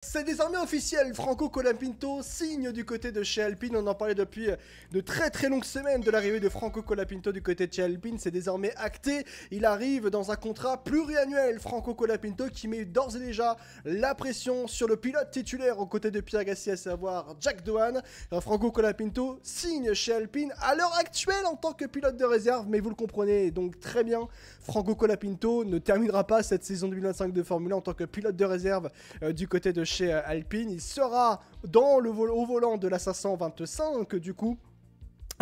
C'est désormais officiel, Franco Colapinto signe du côté de chez Alpine. On en parlait depuis de très longues semaines de l'arrivée de Franco Colapinto du côté de chez Alpine. C'est désormais acté, il arrive dans un contrat pluriannuel. Franco Colapinto qui met d'ores et déjà la pression sur le pilote titulaire aux côtés de Pierre Gasly, à savoir Jack Doohan. Franco Colapinto signe chez Alpine à l'heure actuelle en tant que pilote de réserve, mais vous le comprenez donc très bien, Franco Colapinto ne terminera pas cette saison 2025 de Formule 1 en tant que pilote de réserve du côté de chez Alpine. Il sera au volant de la 525 du coup,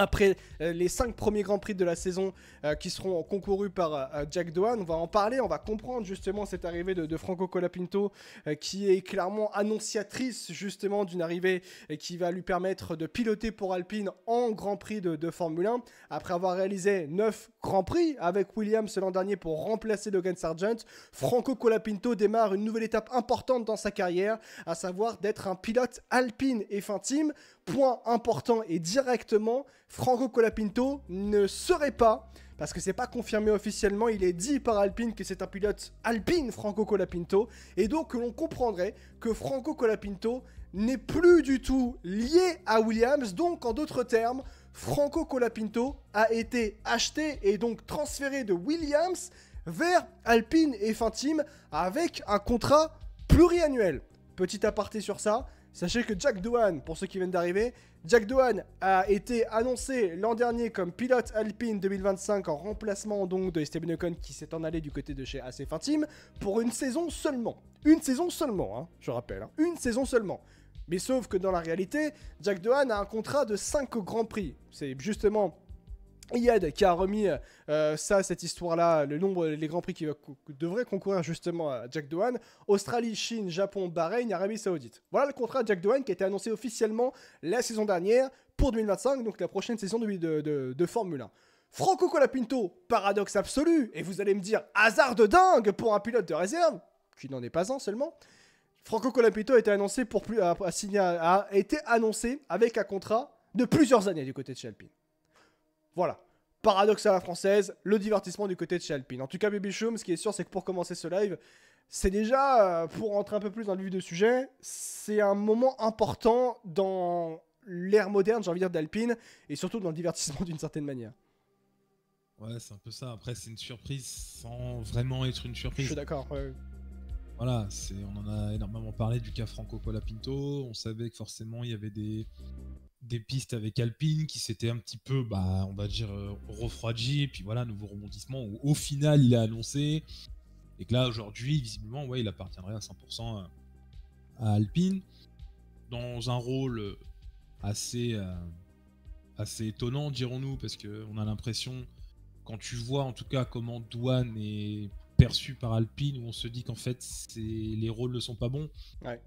après les 5 premiers Grands Prix de la saison qui seront concourus par Jack Doohan. On va en parler, on va comprendre justement cette arrivée de Franco Colapinto qui est clairement annonciatrice justement d'une arrivée qui va lui permettre de piloter pour Alpine en Grand Prix de Formule 1. Après avoir réalisé 9 Grands Prix avec Williams l'an dernier pour remplacer Logan Sargent, Franco Colapinto démarre une nouvelle étape importante dans sa carrière, à savoir d'être un pilote Alpine F1 Team. Point important et directement, Franco Colapinto ne serait pas, parce que c'est pas confirmé officiellement, il est dit par Alpine que c'est un pilote Alpine Franco Colapinto, et donc l'on comprendrait que Franco Colapinto n'est plus du tout lié à Williams. Donc en d'autres termes, Franco Colapinto a été acheté et donc transféré de Williams vers Alpine F1 Team avec un contrat pluriannuel. Petit aparté sur ça. Sachez que Jack Doohan, pour ceux qui viennent d'arriver, Jack Doohan a été annoncé l'an dernier comme pilote Alpine 2025 en remplacement donc de Esteban Ocon qui s'est en allé du côté de chez ACF1 Team pour une saison seulement. Une saison seulement, hein, je rappelle. Hein, une saison seulement. Mais sauf que dans la réalité, Jack Doohan a un contrat de 5 Grands Prix. C'est justement Iyad qui a remis cette histoire-là, le nombre, les Grands Prix qui devraient concourir justement à Jack Doohan: Australie, Chine, Japon, Bahreïn, Arabie Saoudite. Voilà le contrat de Jack Doohan qui a été annoncé officiellement la saison dernière pour 2025, donc la prochaine saison de Formule 1. Franco Colapinto, paradoxe absolu, et vous allez me dire hasard de dingue pour un pilote de réserve, qui n'en est pas un seulement. Franco Colapinto a été annoncé a été annoncé avec un contrat de plusieurs années du côté de chez Alpine. Voilà, paradoxe à la française, le divertissement du côté de chez Alpine. En tout cas, Baby Choum, ce qui est sûr, c'est que pour commencer ce live, c'est déjà, pour rentrer un peu plus dans le vif du sujet, c'est un moment important dans l'ère moderne, j'ai envie de dire, d'Alpine, et surtout dans le divertissement d'une certaine manière. Ouais, c'est un peu ça. Après, c'est une surprise sans vraiment être une surprise. Je suis d'accord, ouais. Voilà, on en a énormément parlé du cas Franco Colapinto. On savait que forcément, il y avait des pistes avec Alpine qui s'étaient un petit peu, on va dire, refroidies. Et puis voilà, nouveau rebondissement où au final, il a annoncé. Et que là, aujourd'hui, visiblement, ouais, il appartiendrait à 100% à Alpine. Dans un rôle assez étonnant, dirons-nous, parce qu'on a l'impression, quand tu vois en tout cas comment Doohan est perçu par Alpine, où on se dit qu'en fait les rôles ne sont pas bons, ouais.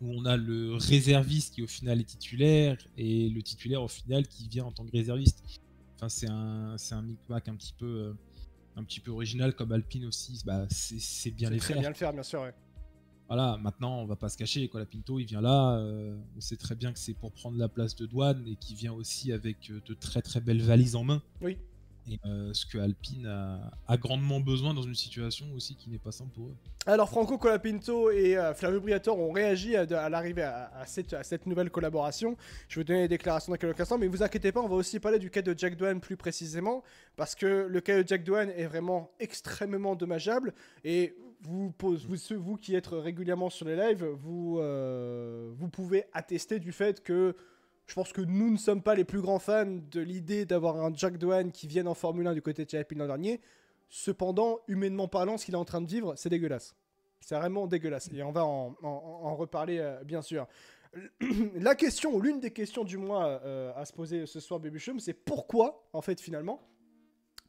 Où on a le réserviste qui au final est titulaire et le titulaire au final qui vient en tant que réserviste. Enfin, c'est un micmac un petit peu original, comme Alpine aussi. C'est bien les faire. C'est bien le faire, bien sûr, ouais. Voilà, maintenant on va pas se cacher, Colapinto il vient là, on sait très bien que c'est pour prendre la place de Doohan et qui vient aussi avec de très belles valises en main. Oui. Et ce que Alpine a grandement besoin dans une situation aussi qui n'est pas simple pour eux. Alors Franco Colapinto et Flavio Briatore ont réagi à l'arrivée à cette nouvelle collaboration. Je vais vous donner les déclarations dans quelques instants, mais vous inquiétez pas, on va aussi parler du cas de Jack Doohan plus précisément, parce que le cas de Jack Doohan est vraiment extrêmement dommageable, et vous qui êtes régulièrement sur les lives, vous pouvez attester du fait que je pense que nous ne sommes pas les plus grands fans de l'idée d'avoir un Jack Doohan qui vienne en Formule 1 du côté de chez Alpine l'an dernier. Cependant, humainement parlant, ce qu'il est en train de vivre, c'est dégueulasse. C'est vraiment dégueulasse. Et on va en reparler, bien sûr. La question, ou l'une des questions du moins à se poser ce soir, Baby Chum, c'est pourquoi, en fait, finalement,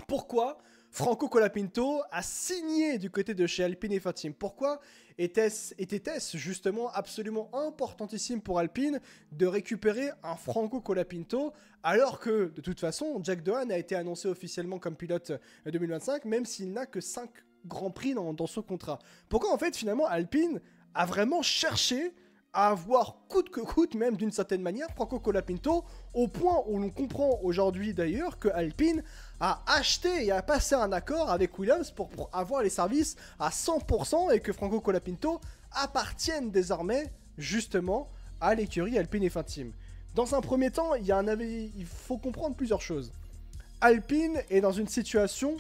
pourquoi Franco Colapinto a signé du côté de chez Alpine F1 Team? Pourquoi était-ce justement absolument importantissime pour Alpine de récupérer un Franco Colapinto, alors que de toute façon Jack Doohan a été annoncé officiellement comme pilote 2025, même s'il n'a que 5 Grands Prix dans son contrat? Pourquoi en fait finalement Alpine a vraiment cherché à avoir coûte que coûte, même d'une certaine manière, Franco Colapinto, au point où l'on comprend aujourd'hui d'ailleurs que Alpine a acheté et a passé un accord avec Williams pour avoir les services à 100% et que Franco Colapinto appartienne désormais justement à l'écurie Alpine F1 Team. Dans un premier temps, il faut comprendre plusieurs choses. Alpine est dans une situation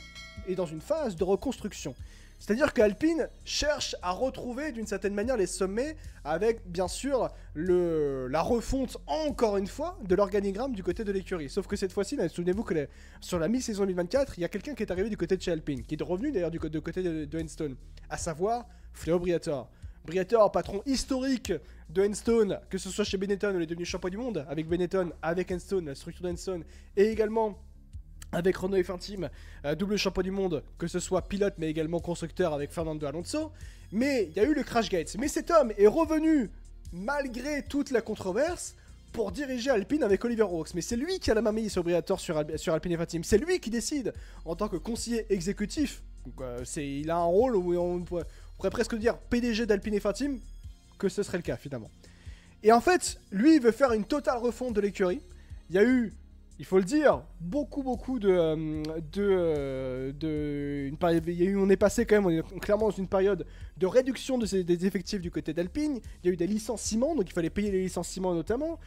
et dans une phase de reconstruction. C'est-à-dire qu'Alpine cherche à retrouver d'une certaine manière les sommets avec bien sûr la refonte encore une fois de l'organigramme du côté de l'écurie. Sauf que cette fois-ci, souvenez-vous que sur la mi-saison 2024, il y a quelqu'un qui est arrivé du côté de chez Alpine, qui est revenu d'ailleurs du côté de Enstone, à savoir Flavio Briatore. Briatore, patron historique de Enstone, que ce soit chez Benetton, où il est devenu champion du monde, avec Benetton, avec Enstone, la structure d'Enstone, et également avec Renault F1 Team, double champion du monde, que ce soit pilote mais également constructeur avec Fernando Alonso. Mais il y a eu le Crashgate. Mais cet homme est revenu, malgré toute la controverse, pour diriger Alpine avec Oliver Rooks. Mais c'est lui qui a la main mise sur Briatore sur Alpine F1 Team. C'est lui qui décide en tant que conseiller exécutif. Donc, il a un rôle où on pourrait presque dire PDG d'Alpine F1 Team, que ce serait le cas finalement. Et en fait, lui, il veut faire une totale refonte de l'écurie. Il y a eu, il faut le dire, beaucoup on est passé quand même, on est clairement dans une période de réduction des effectifs du côté d'Alpine. Il y a eu des licenciements, donc il fallait payer les licenciements notamment.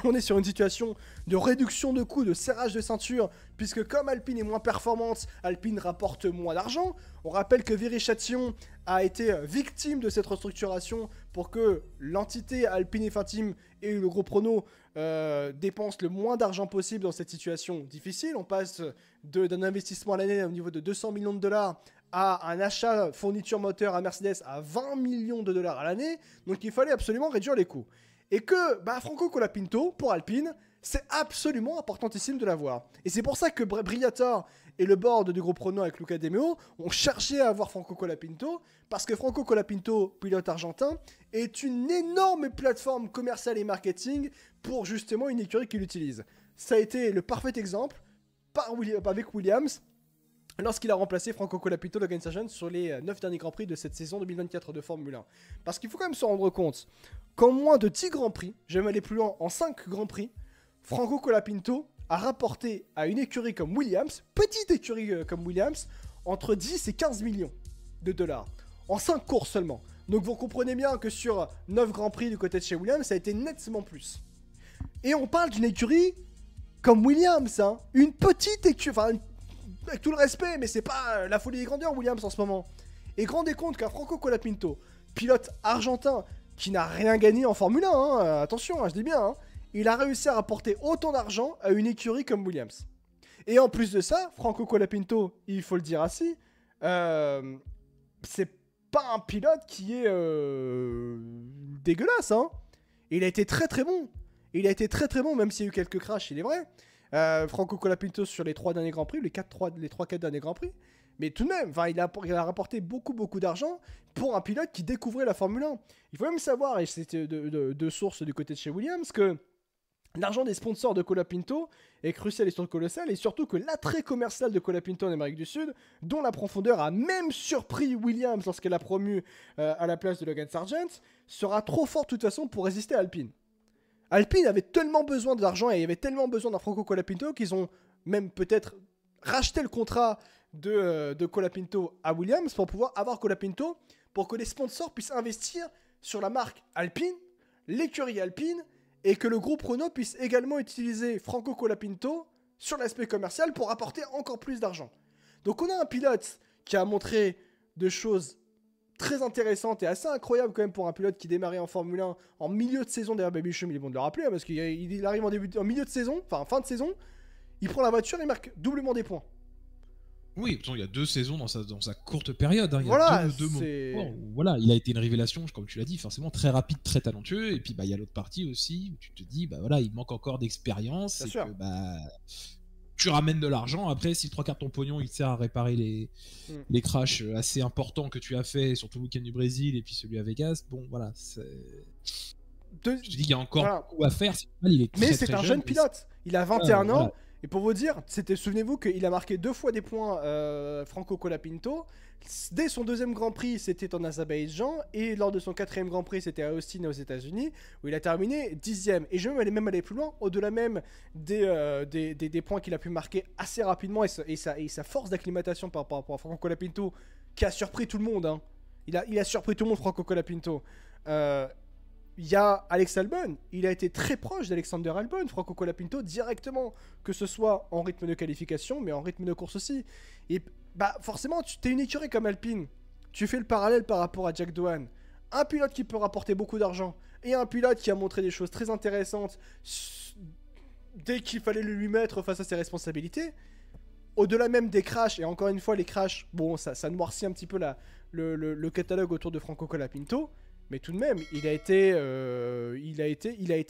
On est sur une situation de réduction de coûts, de serrage de ceinture, puisque comme Alpine est moins performante, Alpine rapporte moins d'argent. On rappelle que Viry-Châtillon a été victime de cette restructuration pour que l'entité Alpine F1 Team et le groupe Renault dépensent le moins d'argent possible dans cette situation difficile. On passe d'un investissement à l'année au niveau de 200 millions de dollars à un achat fourniture moteur à Mercedes à 20 millions de dollars à l'année. Donc il fallait absolument réduire les coûts. Et que Franco Colapinto, pour Alpine, c'est absolument importantissime de l'avoir. Et c'est pour ça que Briatore et le board du groupe Renault avec Luca De Meo ont cherché à avoir Franco Colapinto, parce que Franco Colapinto, pilote argentin, est une énorme plateforme commerciale et marketing pour justement une écurie qu'il utilise. Ça a été le parfait exemple avec Williams, lorsqu'il a remplacé Franco Colapinto, Logan Sargent, sur les 9 derniers Grands Prix de cette saison 2024 de Formule 1. Parce qu'il faut quand même se rendre compte qu'en moins de 10 Grands Prix, j'aime aller plus loin, en 5 Grands Prix, Franco Colapinto a rapporté à une écurie comme Williams, petite écurie comme Williams, entre 10 et 15 millions de dollars. En 5 courses seulement. Donc vous comprenez bien que sur 9 Grands Prix du côté de chez Williams, ça a été nettement plus. Et on parle d'une écurie comme Williams, hein. Une petite écurie, enfin, avec tout le respect, mais c'est pas la folie des grandeurs Williams en ce moment. Et rendez compte qu'un Franco Colapinto, pilote argentin, qui n'a rien gagné en Formule 1, hein, attention, hein, je dis bien, hein, il a réussi à rapporter autant d'argent à une écurie comme Williams. Et en plus de ça, Franco Colapinto, il faut le dire ainsi, c'est pas un pilote qui est dégueulasse, hein. Il a été très très bon. Il a été très très bon, même s'il y a eu quelques crashs, il est vrai. Franco Colapinto sur les 3 derniers Grands Prix, les 3-4 derniers Grands Prix. Mais tout de même, il a rapporté beaucoup d'argent pour un pilote qui découvrait la Formule 1. Il faut même savoir, et c'était de sources du côté de chez Williams, que l'argent des sponsors de Colapinto est crucial et colossal, et surtout que l'attrait commercial de Colapinto en Amérique du Sud, dont la profondeur a même surpris Williams lorsqu'elle a promu à la place de Logan Sargent, sera trop fort de toute façon pour résister à Alpine. Alpine avait tellement besoin d'argent et il y avait tellement besoin d'un Franco Colapinto qu'ils ont même peut-être racheté le contrat de Colapinto à Williams pour pouvoir avoir Colapinto, pour que les sponsors puissent investir sur la marque Alpine, l'écurie Alpine, et que le groupe Renault puisse également utiliser Franco Colapinto sur l'aspect commercial pour apporter encore plus d'argent. Donc on a un pilote qui a montré de choses très intéressantes et assez incroyables quand même pour un pilote qui démarrait en Formule 1 en milieu de saison. D'ailleurs, Baby Chum, il est bon de le rappeler, hein, parce qu'il arrive en milieu de saison, enfin fin de saison, il prend la voiture, il marque doublement des points. Oui, il y a 2 saisons dans sa courte période. Hein. Il voilà, y a deux moments où, voilà, il a été une révélation, comme tu l'as dit, forcément très rapide, très talentueux. Et puis il y a l'autre partie aussi où tu te dis, voilà, il manque encore d'expérience. Et que, tu ramènes de l'argent. Après, si le 3/4 de ton pognon, il te sert à réparer les crashs assez importants que tu as fait, surtout le week-end du Brésil et puis celui à Vegas, bon, voilà. Je te dis qu'il y a encore beaucoup à faire. Mais c'est un jeune pilote. Il a 21 ans. Voilà. Et pour vous dire, souvenez-vous qu'il a marqué 2 fois des points Franco Colapinto. Dès son 2e Grand Prix, c'était en Azerbaïdjan. Et lors de son 4e Grand Prix, c'était à Austin, aux États-Unis, où il a terminé 10e. Et je vais même aller plus loin, au-delà même des points qu'il a pu marquer assez rapidement. Et sa force d'acclimatation par rapport à Franco Colapinto, qui a surpris tout le monde. Hein. Il a surpris tout le monde, Franco Colapinto. Il y a Alex Albon, il a été très proche d'Alexander Albon, Franco Colapinto, directement, que ce soit en rythme de qualification, mais en rythme de course aussi. Et bah forcément, tu es une écurie comme Alpine, tu fais le parallèle par rapport à Jack Doohan, un pilote qui peut rapporter beaucoup d'argent, et un pilote qui a montré des choses très intéressantes dès qu'il fallait le lui mettre face à ses responsabilités. Au-delà même des crashs, et encore une fois, les crashs, bon, ça noircit un petit peu le catalogue autour de Franco Colapinto. Mais tout de même, il a été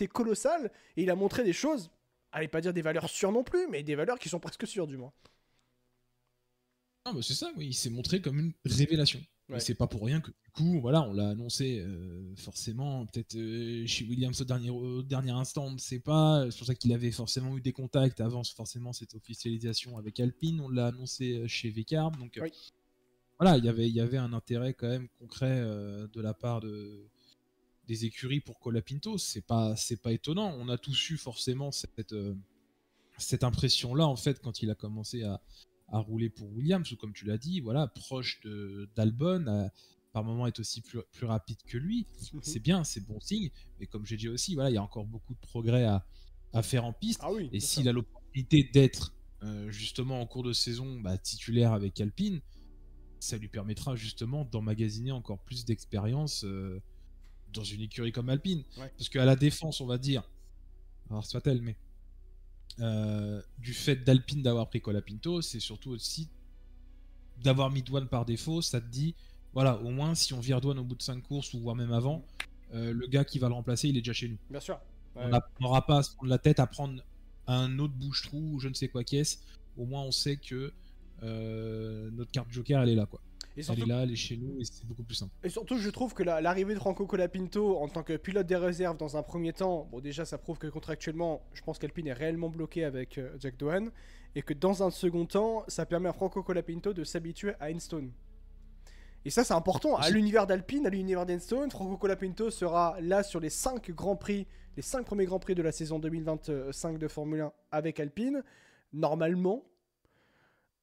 colossal et il a montré des choses, allez pas dire des valeurs sûres non plus, mais des valeurs qui sont presque sûres du moins. Ah bah c'est ça, oui, il s'est montré comme une révélation. Ouais. Et c'est pas pour rien que du coup, voilà, on l'a annoncé forcément, peut-être chez Williams au dernier instant, on ne sait pas. C'est pour ça qu'il avait forcément eu des contacts avant forcément cette officialisation avec Alpine. On l'a annoncé chez Vcarb, donc. Oui. Voilà, il y avait un intérêt quand même concret de la part des écuries pour Colapinto. C'est pas étonnant. On a tous eu forcément cette impression-là en fait quand il a commencé à rouler pour Williams, ou comme tu l'as dit, voilà, proche d'Albon, par moment est aussi plus rapide que lui. C'est bien, c'est bon signe. Mais comme j'ai dit aussi, voilà, il y a encore beaucoup de progrès à faire en piste. Ah oui, et s'il a l'opportunité d'être justement en cours de saison titulaire avec Alpine, ça lui permettra justement d'emmagasiner encore plus d'expérience dans une écurie comme Alpine. Ouais. Parce qu'à la défense, on va dire, alors soit-elle, mais du fait d'Alpine d'avoir pris Colapinto, c'est surtout aussi d'avoir mis Doohan par défaut. Ça te dit, voilà, au moins si on vire Doohan au bout de 5 courses, ou voire même avant, le gars qui va le remplacer, il est déjà chez nous. Bien sûr. Ouais. On n'aura pas à se prendre la tête à prendre un autre bouche-trou, ou je ne sais quoi qu'est-ce. Au moins, on sait que notre carte joker elle est là quoi. Et surtout, elle est là, elle est chez nous et c'est beaucoup plus simple. Et surtout je trouve que l'arrivée de Franco Colapinto en tant que pilote des réserves dans un premier temps, bon déjà ça prouve que contractuellement je pense qu'Alpine est réellement bloqué avec Jack Doohan, et que dans un second temps ça permet à Franco Colapinto de s'habituer à Enstone. Et ça c'est important à l'univers d'Alpine, à l'univers d'Enstone. Franco Colapinto sera là sur les 5 grands prix, les 5 premiers grands prix de la saison 2025 de Formule 1 avec Alpine, normalement.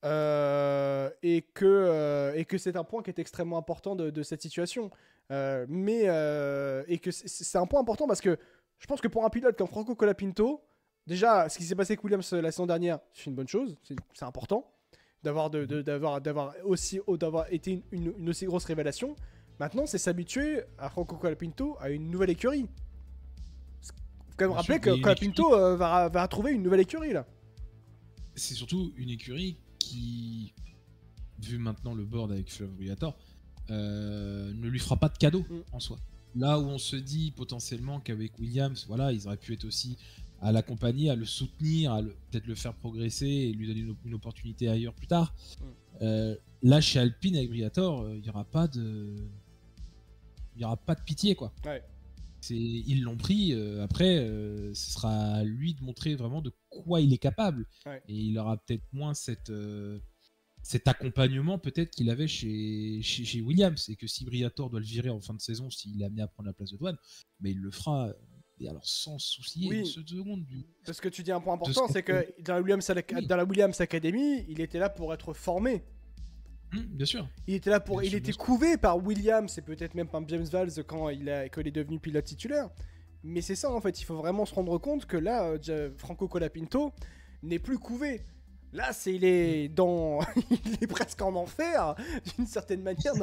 Et que c'est un point qui est extrêmement important de cette situation. Et que c'est un point important parce que je pense que pour un pilote comme Franco Colapinto, déjà, ce qui s'est passé avec Williams la saison dernière, c'est une bonne chose, c'est important d'avoir été une aussi grosse révélation. Maintenant, c'est s'habituer à Franco Colapinto à une nouvelle écurie. Faut quand même rappeler que Colapinto va trouver une nouvelle écurie là. C'est surtout une écurie qui, vu maintenant le board avec Flavriator, ne lui fera pas de cadeau en soi. Là où on se dit potentiellement qu'avec Williams, voilà, ils auraient pu être aussi à l'accompagner, à le soutenir, peut-être le faire progresser et lui donner une opportunité ailleurs plus tard. Là, chez Alpine avec Briator, il n'y aura pas de pitié quoi. Ouais. Ils l'ont pris, après ce sera à lui de montrer vraiment de quoi il est capable. Ouais. Et il aura peut-être moins cet accompagnement peut-être qu'il avait chez Williams, et que si Briator doit le virer en fin de saison, s'il est amené à prendre la place de Doohan, mais il le fera et alors sans souci une seconde. Parce que tu dis un point important, c'est que dans la Williams Academy, il était là pour être formé. Bien sûr. Il était là il était couvé par Williams et peut-être même par James Valls quand il est devenu pilote titulaire. Mais c'est ça en fait, il faut vraiment se rendre compte que là, Franco Colapinto n'est plus couvé. Là, il est presque en enfer d'une certaine manière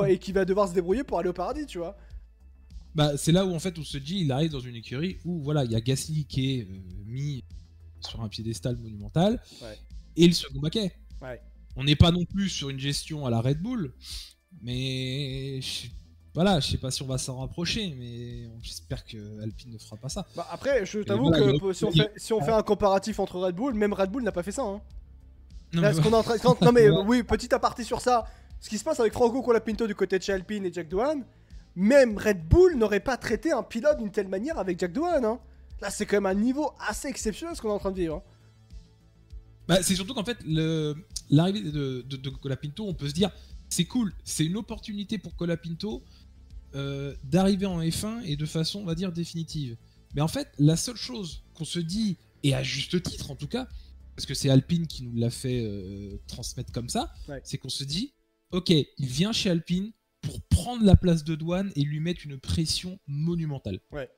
et qui va devoir se débrouiller pour aller au paradis, tu vois. C'est là où en fait on se dit, il arrive dans une écurie où voilà, il y a Gasly qui est mis sur un piédestal monumental, et le second baquet. Ouais. On n'est pas non plus sur une gestion à la Red Bull, mais voilà, je sais pas si on va s'en rapprocher, mais j'espère que Alpine ne fera pas ça. Après, je t'avoue que si on fait un comparatif entre Red Bull, même Red Bull n'a pas fait ça. Hein. Non, là, oui, petit aparté sur ça. Ce qui se passe avec Franco Colapinto du côté de chez Alpine et Jack Doohan, même Red Bull n'aurait pas traité un pilote d'une telle manière avec Jack Doohan. Hein. Là, c'est quand même un niveau assez exceptionnel ce qu'on est en train de vivre. Hein. C'est surtout qu'en fait, l'arrivée de Colapinto, on peut se dire, c'est cool, c'est une opportunité pour Colapinto d'arriver en F1 et de façon, on va dire, définitive. Mais en fait, la seule chose qu'on se dit, et à juste titre en tout cas, parce que c'est Alpine qui nous l'a fait transmettre comme ça, c'est qu'on se dit, ok, il vient chez Alpine pour prendre la place de Douane et lui mettre une pression monumentale. Ouais.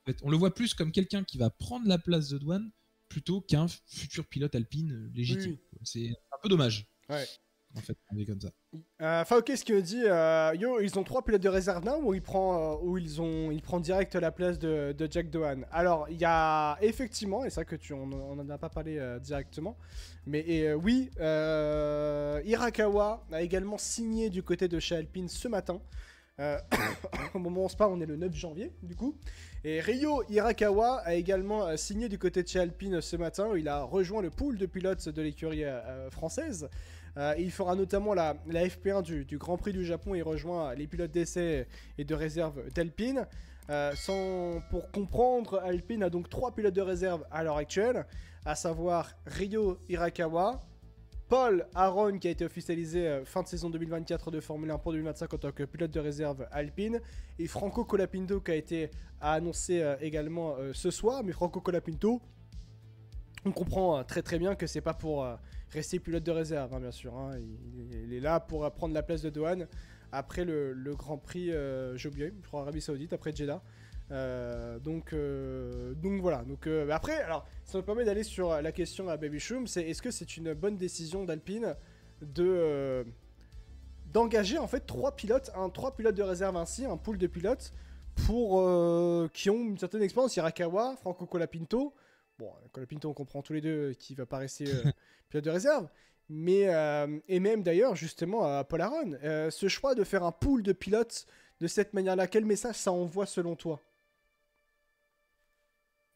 En fait, on le voit plus comme quelqu'un qui va prendre la place de Douane plutôt qu'un futur pilote Alpine légitime. Oui. C'est un peu dommage. Ouais. En fait, on est comme ça. Ok, ce qui me dit, ils ont 3 pilotes de réserve là où il prend direct la place de Jack Doohan. Alors, il y a effectivement, et ça que on en a pas parlé directement, mais oui, Hirakawa a également signé du côté de chez Alpine ce matin. Au moment où on se parle, on est le 9 janvier du coup. Et Ryo Hirakawa a également signé du côté de chez Alpine ce matin. Il a rejoint le pool de pilotes de l'écurie française. Il fera notamment la FP1 du Grand Prix du Japon. Il rejoint les pilotes d'essai et de réserve d'Alpine. Pour comprendre, Alpine a donc 3 pilotes de réserve à l'heure actuelle, à savoir Ryo Hirakawa, Paul Aron qui a été officialisé fin de saison 2024 de Formule 1 pour 2025 en tant que pilote de réserve Alpine, et Franco Colapinto qui a été annoncé également ce soir. Mais Franco Colapinto, on comprend très très bien que c'est pas pour rester pilote de réserve, hein, bien sûr. Hein. Il est là pour prendre la place de Doohan après le Grand Prix, j'ai oublié, je crois Arabie Saoudite, après Jeddah. Donc voilà. Donc, après, alors, ça me permet d'aller sur la question à Baby Shroom, c'est est-ce que c'est une bonne décision d'Alpine d'engager en fait 3 pilotes de réserve ainsi, un pool de pilotes pour qui ont une certaine expérience. Hirakawa, Franco Colapinto. Bon, Colapinto, on comprend tous les deux qu'il va pas rester pilote de réserve. Mais, et même d'ailleurs, justement, à Paul Aron, ce choix de faire un pool de pilotes de cette manière-là, quel message ça envoie selon toi ?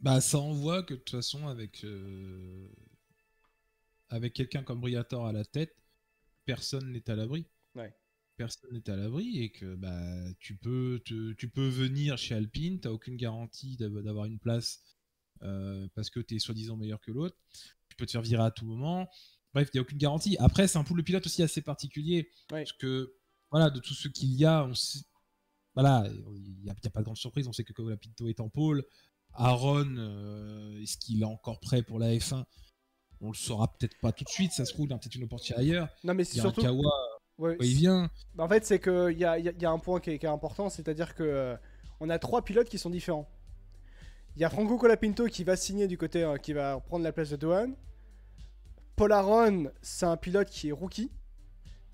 Bah, ça envoie que de toute façon, avec quelqu'un comme Briatore à la tête, personne n'est à l'abri. Ouais. Personne n'est à l'abri et que bah, tu peux venir chez Alpine, tu n'as aucune garantie d'avoir une place parce que tu es soi-disant meilleur que l'autre. Tu peux te faire virer à tout moment. Bref, il n'y a aucune garantie. Après, c'est un pool de pilotes aussi assez particulier. Ouais. Parce que, voilà, de tout ce qu'il y a, on sait, voilà, il n'y a pas de grande surprise. On sait que Colapinto est en pôle. Aaron, est-ce qu'il est encore prêt pour la F1 ? On le saura peut-être pas tout de suite. Ça se trouve, il y a peut-être une opportunité ailleurs. Non, mais c'est surtout... Kawa, ouais, il vient. En fait, c'est qu'il y a un point qui est important, c'est-à-dire que on a 3 pilotes qui sont différents. Il y a Franco Colapinto qui va signer du côté, qui va prendre la place de Doohan. Paul Aron, c'est un pilote qui est rookie.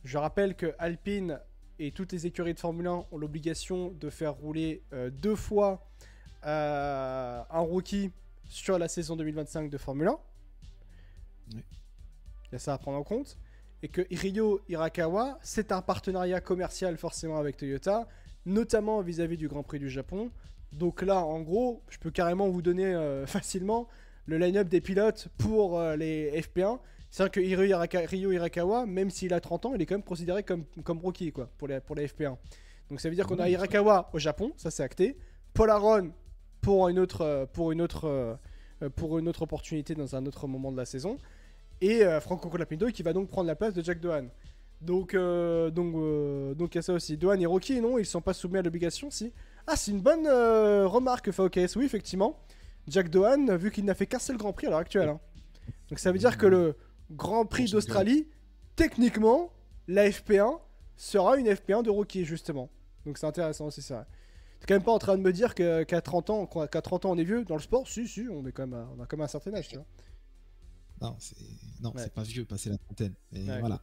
Je rappelle que Alpine et toutes les écuries de Formule 1 ont l'obligation de faire rouler 2 fois un rookie sur la saison 2025 de Formule 1. Oui. Il y a ça à prendre en compte. Et que Ryo Hirakawa, c'est un partenariat commercial forcément avec Toyota, notamment vis-à-vis du Grand Prix du Japon. Donc là, en gros, je peux carrément vous donner facilement le line-up des pilotes pour les FP1. C'est vrai que Ryo Hirakawa, même s'il a 30 ans, il est quand même considéré comme rookie quoi, pour les FP1. Donc ça veut dire qu'on a Hirakawa au Japon, ça c'est acté. Paul Aron pour une autre opportunité dans un autre moment de la saison. Et Franco Colapinto qui va donc prendre la place de Jack Doohan. Donc il y a ça aussi. Doohan est rookie, non, ils ne sont pas soumis à l'obligation, si. Ah, c'est une bonne remarque, FAOKS. Oui, effectivement. Jack Doohan, vu qu'il n'a fait qu'un seul Grand Prix à l'heure actuelle. Hein. Donc ça veut dire que le Grand Prix d'Australie, techniquement, la FP1 sera une FP1 de rookie, justement. Donc c'est intéressant aussi, ça. T'es quand même pas en train de me dire qu'à 30 ans, on est vieux dans le sport. Si, on a quand même un certain âge, tu vois. Non, c'est pas vieux, passer la trentaine. Mais voilà.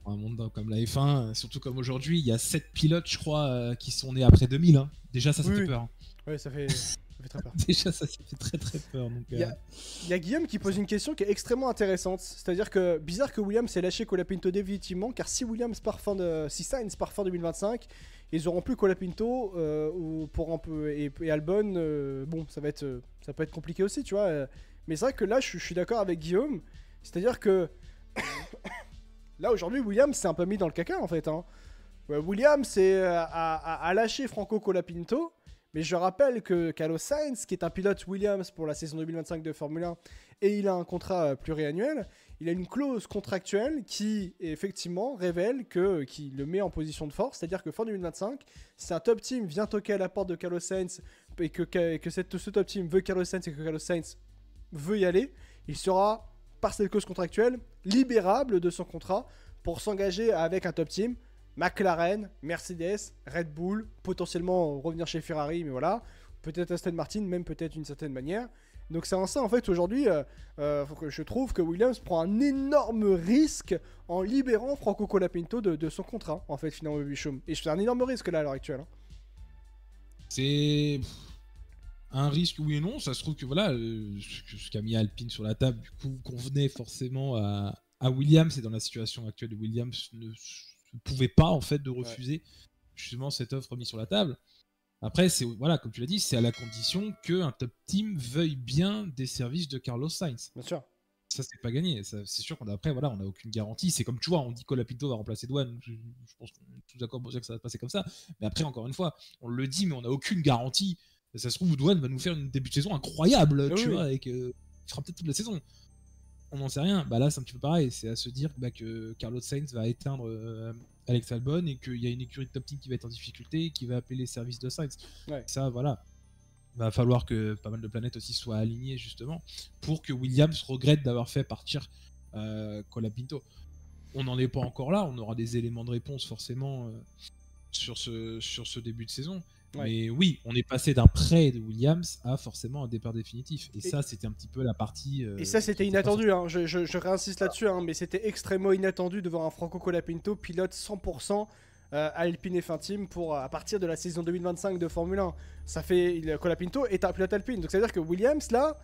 Un monde comme la F1, surtout comme aujourd'hui, il y a 7 pilotes, je crois, qui sont nés après 2000. Hein. Déjà, ça fait peur. Hein. Ouais, ça fait très peur. Déjà, ça fait très très peur. Il y a Guillaume qui pose une question qui est extrêmement intéressante. C'est-à-dire que bizarre que Williams ait lâché Colapinto définitivement, car si Sainz part fin 2025, ils auront plus Colapinto et Albon. Bon, ça peut être compliqué aussi, tu vois. Mais c'est vrai que là, je suis d'accord avec Guillaume. C'est-à-dire que là, aujourd'hui, Williams s'est un peu mis dans le caca, en fait. Hein. Williams a lâché Franco Colapinto. Mais je rappelle que Carlos Sainz, qui est un pilote Williams pour la saison 2025 de Formule 1, et il a un contrat pluriannuel, il a une clause contractuelle qui, effectivement, révèle qu'il le met en position de force. C'est-à-dire que fin 2025, si un top team vient toquer à la porte de Carlos Sainz et que ce top team veut Carlos Sainz et que Carlos Sainz veut y aller, il sera, par cette clause contractuelle, libérable de son contrat pour s'engager avec un top team McLaren, Mercedes, Red Bull, potentiellement revenir chez Ferrari, mais voilà, peut-être Aston Martin, même peut-être d'une certaine manière. Donc c'est en ça en fait aujourd'hui, je trouve que Williams prend un énorme risque en libérant Franco Colapinto de son contrat en fait finalement Bichum. Et c'est un énorme risque là à l'heure actuelle. Hein. C'est un risque oui et non, ça se trouve que voilà, ce qu'a mis Alpine sur la table du coup convenait forcément à Williams, et dans la situation actuelle de Williams ne pouvait pas en fait de refuser justement cette offre mise sur la table. Après, c'est voilà, comme tu l'as dit, c'est à la condition qu'un top team veuille bien des services de Carlos Sainz. Bien sûr. Ça, c'est pas gagné. Ça, c'est sûr qu'après, voilà, on n'a aucune garantie. C'est comme tu vois, on dit que Colapinto va remplacer Douane. Je pense qu'on est tous d'accord pour dire que ça va se passer comme ça. Mais après, encore une fois, on le dit, mais on n'a aucune garantie. Ça se trouve, Douane va nous faire une début de saison incroyable, tu vois, avec il fera peut-être toute la saison. On n'en sait rien. Bah là, c'est un petit peu pareil. C'est à se dire que Carlos Sainz va éteindre Alex Albon et qu'il y a une écurie de top team qui va être en difficulté et qui va appeler les services de Sainz. Ouais. Ça, voilà. Va falloir que pas mal de planètes aussi soient alignées justement pour que Williams regrette d'avoir fait partir Colapinto. On n'en est pas encore là. On aura des éléments de réponse forcément sur ce début de saison. Ouais. Mais oui, on est passé d'un prêt de Williams à forcément un départ définitif. Et ça, c'était un petit peu la partie... et ça, c'était inattendu. Hein. Je réinsiste là-dessus, hein, mais c'était extrêmement inattendu de voir un Franco Colapinto pilote 100% Alpine F1 Team à partir de la saison 2025 de Formule 1. Ça fait... Colapinto est un pilote Alpine. Donc ça veut dire que Williams, là,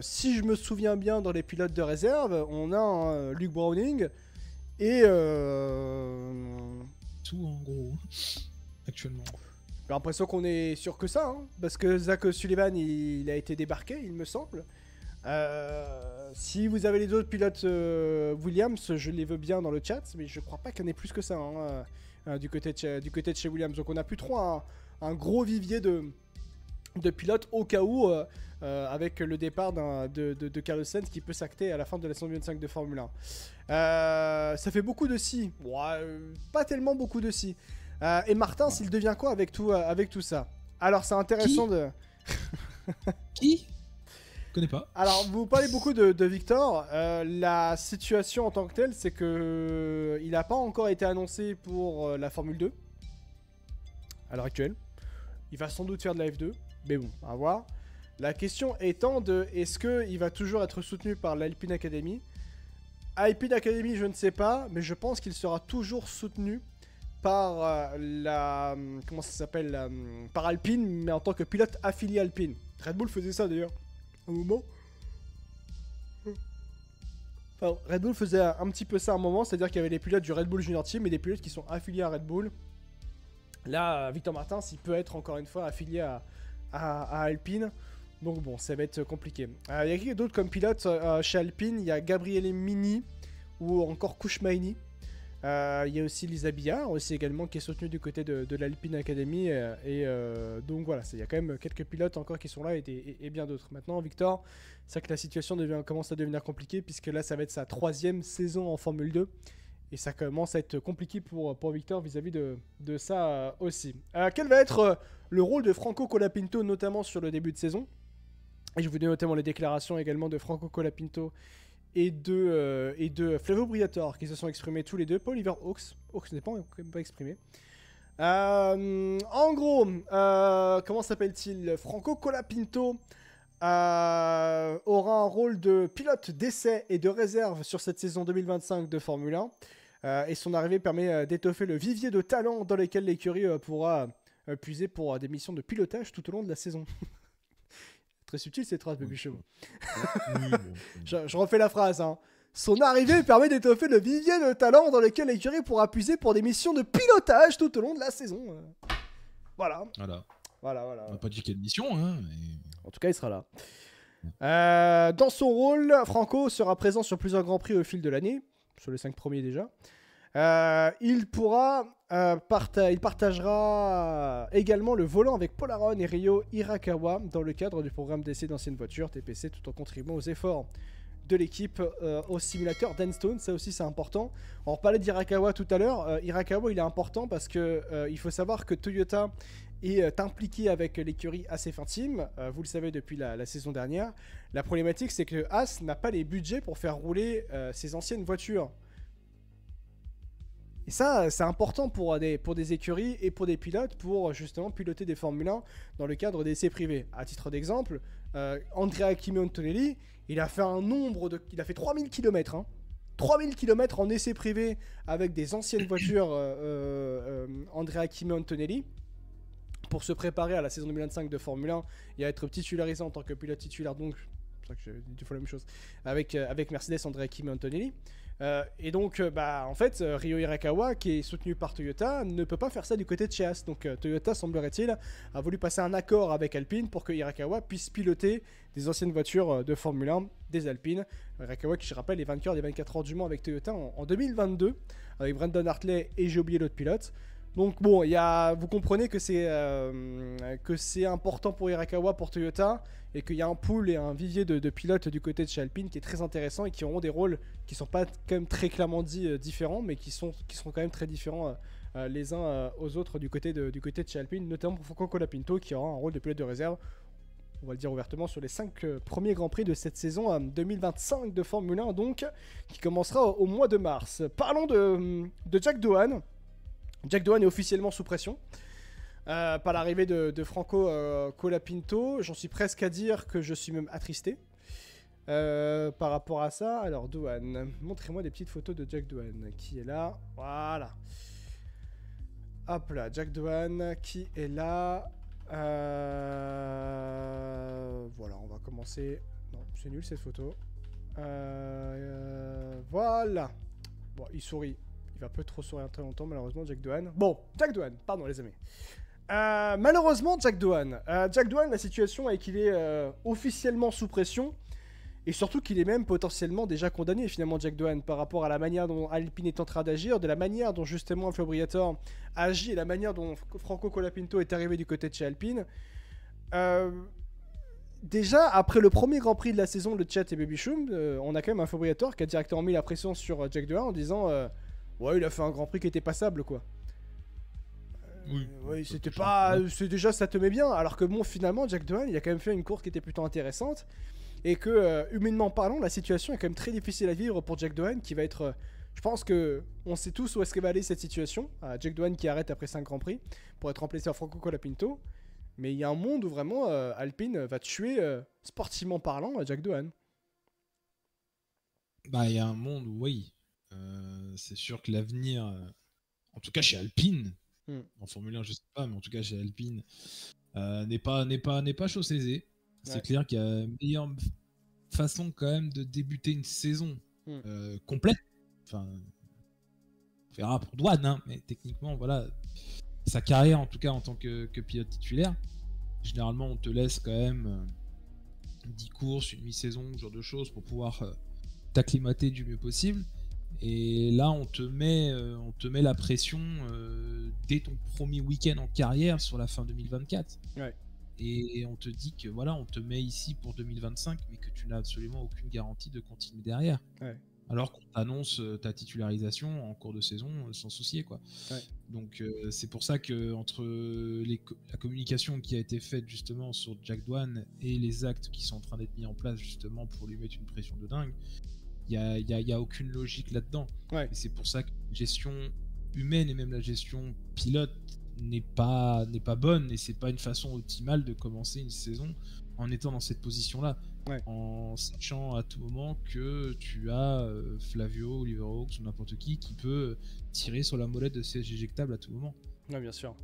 si je me souviens bien dans les pilotes de réserve, on a Luke Browning et... Tout en gros, actuellement. J'ai l'impression qu'on est sûr que ça, hein, parce que Zach Sullivan, il a été débarqué, il me semble. Si vous avez les autres pilotes Williams, je les veux bien dans le chat, mais je crois pas qu'il y en ait plus que ça du côté de chez Williams. Donc on a plus trop un gros vivier de pilotes au cas où, avec le départ de Carlos Sainz qui peut s'acter à la fin de la saison 25 de Formule 1. Ça fait beaucoup de si, pas tellement beaucoup de si. Et Martin, s'il devient quoi avec tout ça? Alors c'est intéressant de... Qui? Je connais pas. Alors vous parlez beaucoup de Victor. La situation en tant que telle, c'est que il n'a pas encore été annoncé pour la Formule 2 à l'heure actuelle. Il va sans doute faire de la F2, mais bon, à voir. La question étant de est-ce qu'il va toujours être soutenu par l'Alpine Academy? Alpine Academy, je ne sais pas, mais je pense qu'il sera toujours soutenu par comment ça s'appelle, par Alpine, mais en tant que pilote affilié Alpine. Red Bull faisait ça d'ailleurs, à un moment. Enfin, Red Bull faisait un petit peu ça à un moment, c'est-à-dire qu'il y avait les pilotes du Red Bull Junior Team et des pilotes qui sont affiliés à Red Bull. Là, Victor Martins, il peut être encore une fois affilié à Alpine. Donc bon, ça va être compliqué. Il y a qui d'autre comme pilote chez Alpine? Il y a Gabriele Mini ou encore Kouchmaini. Il y a aussi Lisa Billard aussi également qui est soutenue du côté de l'Alpine Academy donc voilà, il y a quand même quelques pilotes encore qui sont là et bien d'autres. Maintenant Victor, c'est vrai que la situation commence à devenir compliquée puisque là ça va être sa 3e saison en Formule 2 et ça commence à être compliqué pour Victor vis-à-vis de ça aussi. Quel va être le rôle de Franco Colapinto notamment sur le début de saison? Et je vous donne notamment les déclarations également de Franco Colapinto et de Flavio Briatore qui se sont exprimés tous les deux. Pas Oliver Hawks n'est pas exprimé. En gros, comment s'appelle-t-il? Franco Colapinto aura un rôle de pilote d'essai et de réserve sur cette saison 2025 de Formule 1. Et son arrivée permet d'étoffer le vivier de talents dans lesquels l'écurie pourra puiser pour des missions de pilotage tout au long de la saison. Très subtil cette phrase, Baby Show. Je refais la phrase. Hein. Son arrivée permet d'étoffer le vivier de talent dans lequel l'écurie pourra puiser pour des missions de pilotage tout au long de la saison. Voilà. On n'a pas dit quelle mission, hein. Mais... En tout cas, il sera là. Dans son rôle, Franco sera présent sur plusieurs grands prix au fil de l'année, sur les 5 premiers déjà. Il partagera également le volant avec Paul Aron et Ryo Hirakawa dans le cadre du programme d'essai d'anciennes voitures TPC, tout en contribuant aux efforts de l'équipe au simulateur d'Enstone. Ça aussi c'est important. On reparlait d'Hirakawa tout à l'heure. Hirakawa il est important parce que il faut savoir que Toyota est impliqué avec l'écurie As F1 Team, vous le savez depuis la saison dernière. La problématique c'est que As n'a pas les budgets pour faire rouler ses anciennes voitures. Et ça, c'est important pour des écuries et pour des pilotes pour justement piloter des Formule 1 dans le cadre d'essais privés. À titre d'exemple, Andrea Kimi Antonelli, il a fait il a fait 3000 km. Hein. 3000 km en essais privés avec des anciennes voitures Andrea Kimi Antonelli pour se préparer à la saison 2025 de Formule 1 et à être titularisé en tant que pilote titulaire. Donc, c'est pour ça que j'ai dit deux fois la même chose. Avec Mercedes, Andrea Kimi Antonelli. Et donc, en fait, Ryo Hirakawa, qui est soutenu par Toyota, ne peut pas faire ça du côté de chez Haas. Donc, Toyota, semblerait-il, a voulu passer un accord avec Alpine pour que Hirakawa puisse piloter des anciennes voitures de Formule 1 des Alpines. Hirakawa, qui je rappelle, est vainqueur des 24 heures du Mans avec Toyota en 2022, avec Brandon Hartley et j'ai oublié l'autre pilote. Donc bon, vous comprenez que c'est important pour Hirakawa, pour Toyota, et qu'il y a un pool et un vivier de pilotes du côté de chez Alpine qui est très intéressant et qui auront des rôles qui sont pas quand même très clairement dit différents, mais qui seront quand même très différents les uns aux autres du côté de chez Alpine, notamment pour Franco Colapinto qui aura un rôle de pilote de réserve, on va le dire ouvertement, sur les 5 premiers Grands Prix de cette saison 2025 de Formule 1, donc, qui commencera au mois de mars. Parlons de Jack Doohan. Jack Doohan est officiellement sous pression par l'arrivée de Franco Colapinto. J'en suis presque à dire que je suis même attristé par rapport à ça. Alors Doohan, montrez-moi des petites photos de Jack Doohan qui est là. Voilà. Hop là, Jack Doohan qui est là. Voilà, on va commencer. Non, c'est nul cette photo. Voilà. Bon, il sourit. Il va peu trop sourire très longtemps, malheureusement, Jack Doohan. Bon, Jack Doohan, pardon les amis. Malheureusement, Jack Doohan. Jack Doohan, la situation est qu'il est officiellement sous pression. Et surtout qu'il est même potentiellement déjà condamné, finalement, Jack Doohan, par rapport à la manière dont Alpine est en train d'agir, de la manière dont justement Fabio Briatore agit et la manière dont Franco Colapinto est arrivé du côté de chez Alpine. Déjà, après le premier Grand Prix de la saison de Chet et Baby Shum, on a quand même un Fabio Briatore qui a directement mis la pression sur Jack Doohan en disant ouais, il a fait un Grand Prix qui était passable, quoi. Oui, c'était pas... C'est déjà, ça te met bien. Alors que bon, finalement, Jack Doohan, il a quand même fait une course qui était plutôt intéressante. Et que, humainement parlant, la situation est quand même très difficile à vivre pour Jack Doohan, qui va être... je pense que on sait tous où est-ce qu'elle va aller cette situation. Jack Doohan qui arrête après 5 Grands Prix pour être remplacé par Franco Colapinto. Mais il y a un monde où vraiment Alpine va tuer, sportivement parlant, Jack Doohan. Bah, il y a un monde où, oui. C'est sûr que l'avenir, en tout cas chez Alpine, en Formule 1 je sais pas, mais en tout cas chez Alpine, n'est pas chose aisée. C'est clair qu'il y a une meilleure façon quand même de débuter une saison complète. Enfin, on verra pour Doohan, hein, mais techniquement, voilà, sa carrière en tout cas en tant que pilote titulaire, généralement on te laisse quand même 10 courses, une mi-saison, ce genre de choses pour pouvoir t'acclimater du mieux possible. Et là, on te met la pression dès ton premier week-end en carrière sur la fin 2024. Ouais. Et on te dit que voilà, on te met ici pour 2025, mais que tu n'as absolument aucune garantie de continuer derrière. Ouais. Alors qu'on t'annonce ta titularisation en cours de saison sans soucier, quoi. Ouais. Donc c'est pour ça que entre la communication qui a été faite justement sur Jack Doohan et les actes qui sont en train d'être mis en place justement pour lui mettre une pression de dingue, il y a aucune logique là-dedans. Ouais. Et c'est pour ça que la gestion humaine et même la gestion pilote n'est pas bonne, et c'est pas une façon optimale de commencer une saison en étant dans cette position-là. Ouais. En sachant à tout moment que tu as Flavio, Oliver Hawks ou n'importe qui peut tirer sur la molette de siège éjectable à tout moment. Ouais, bien sûr.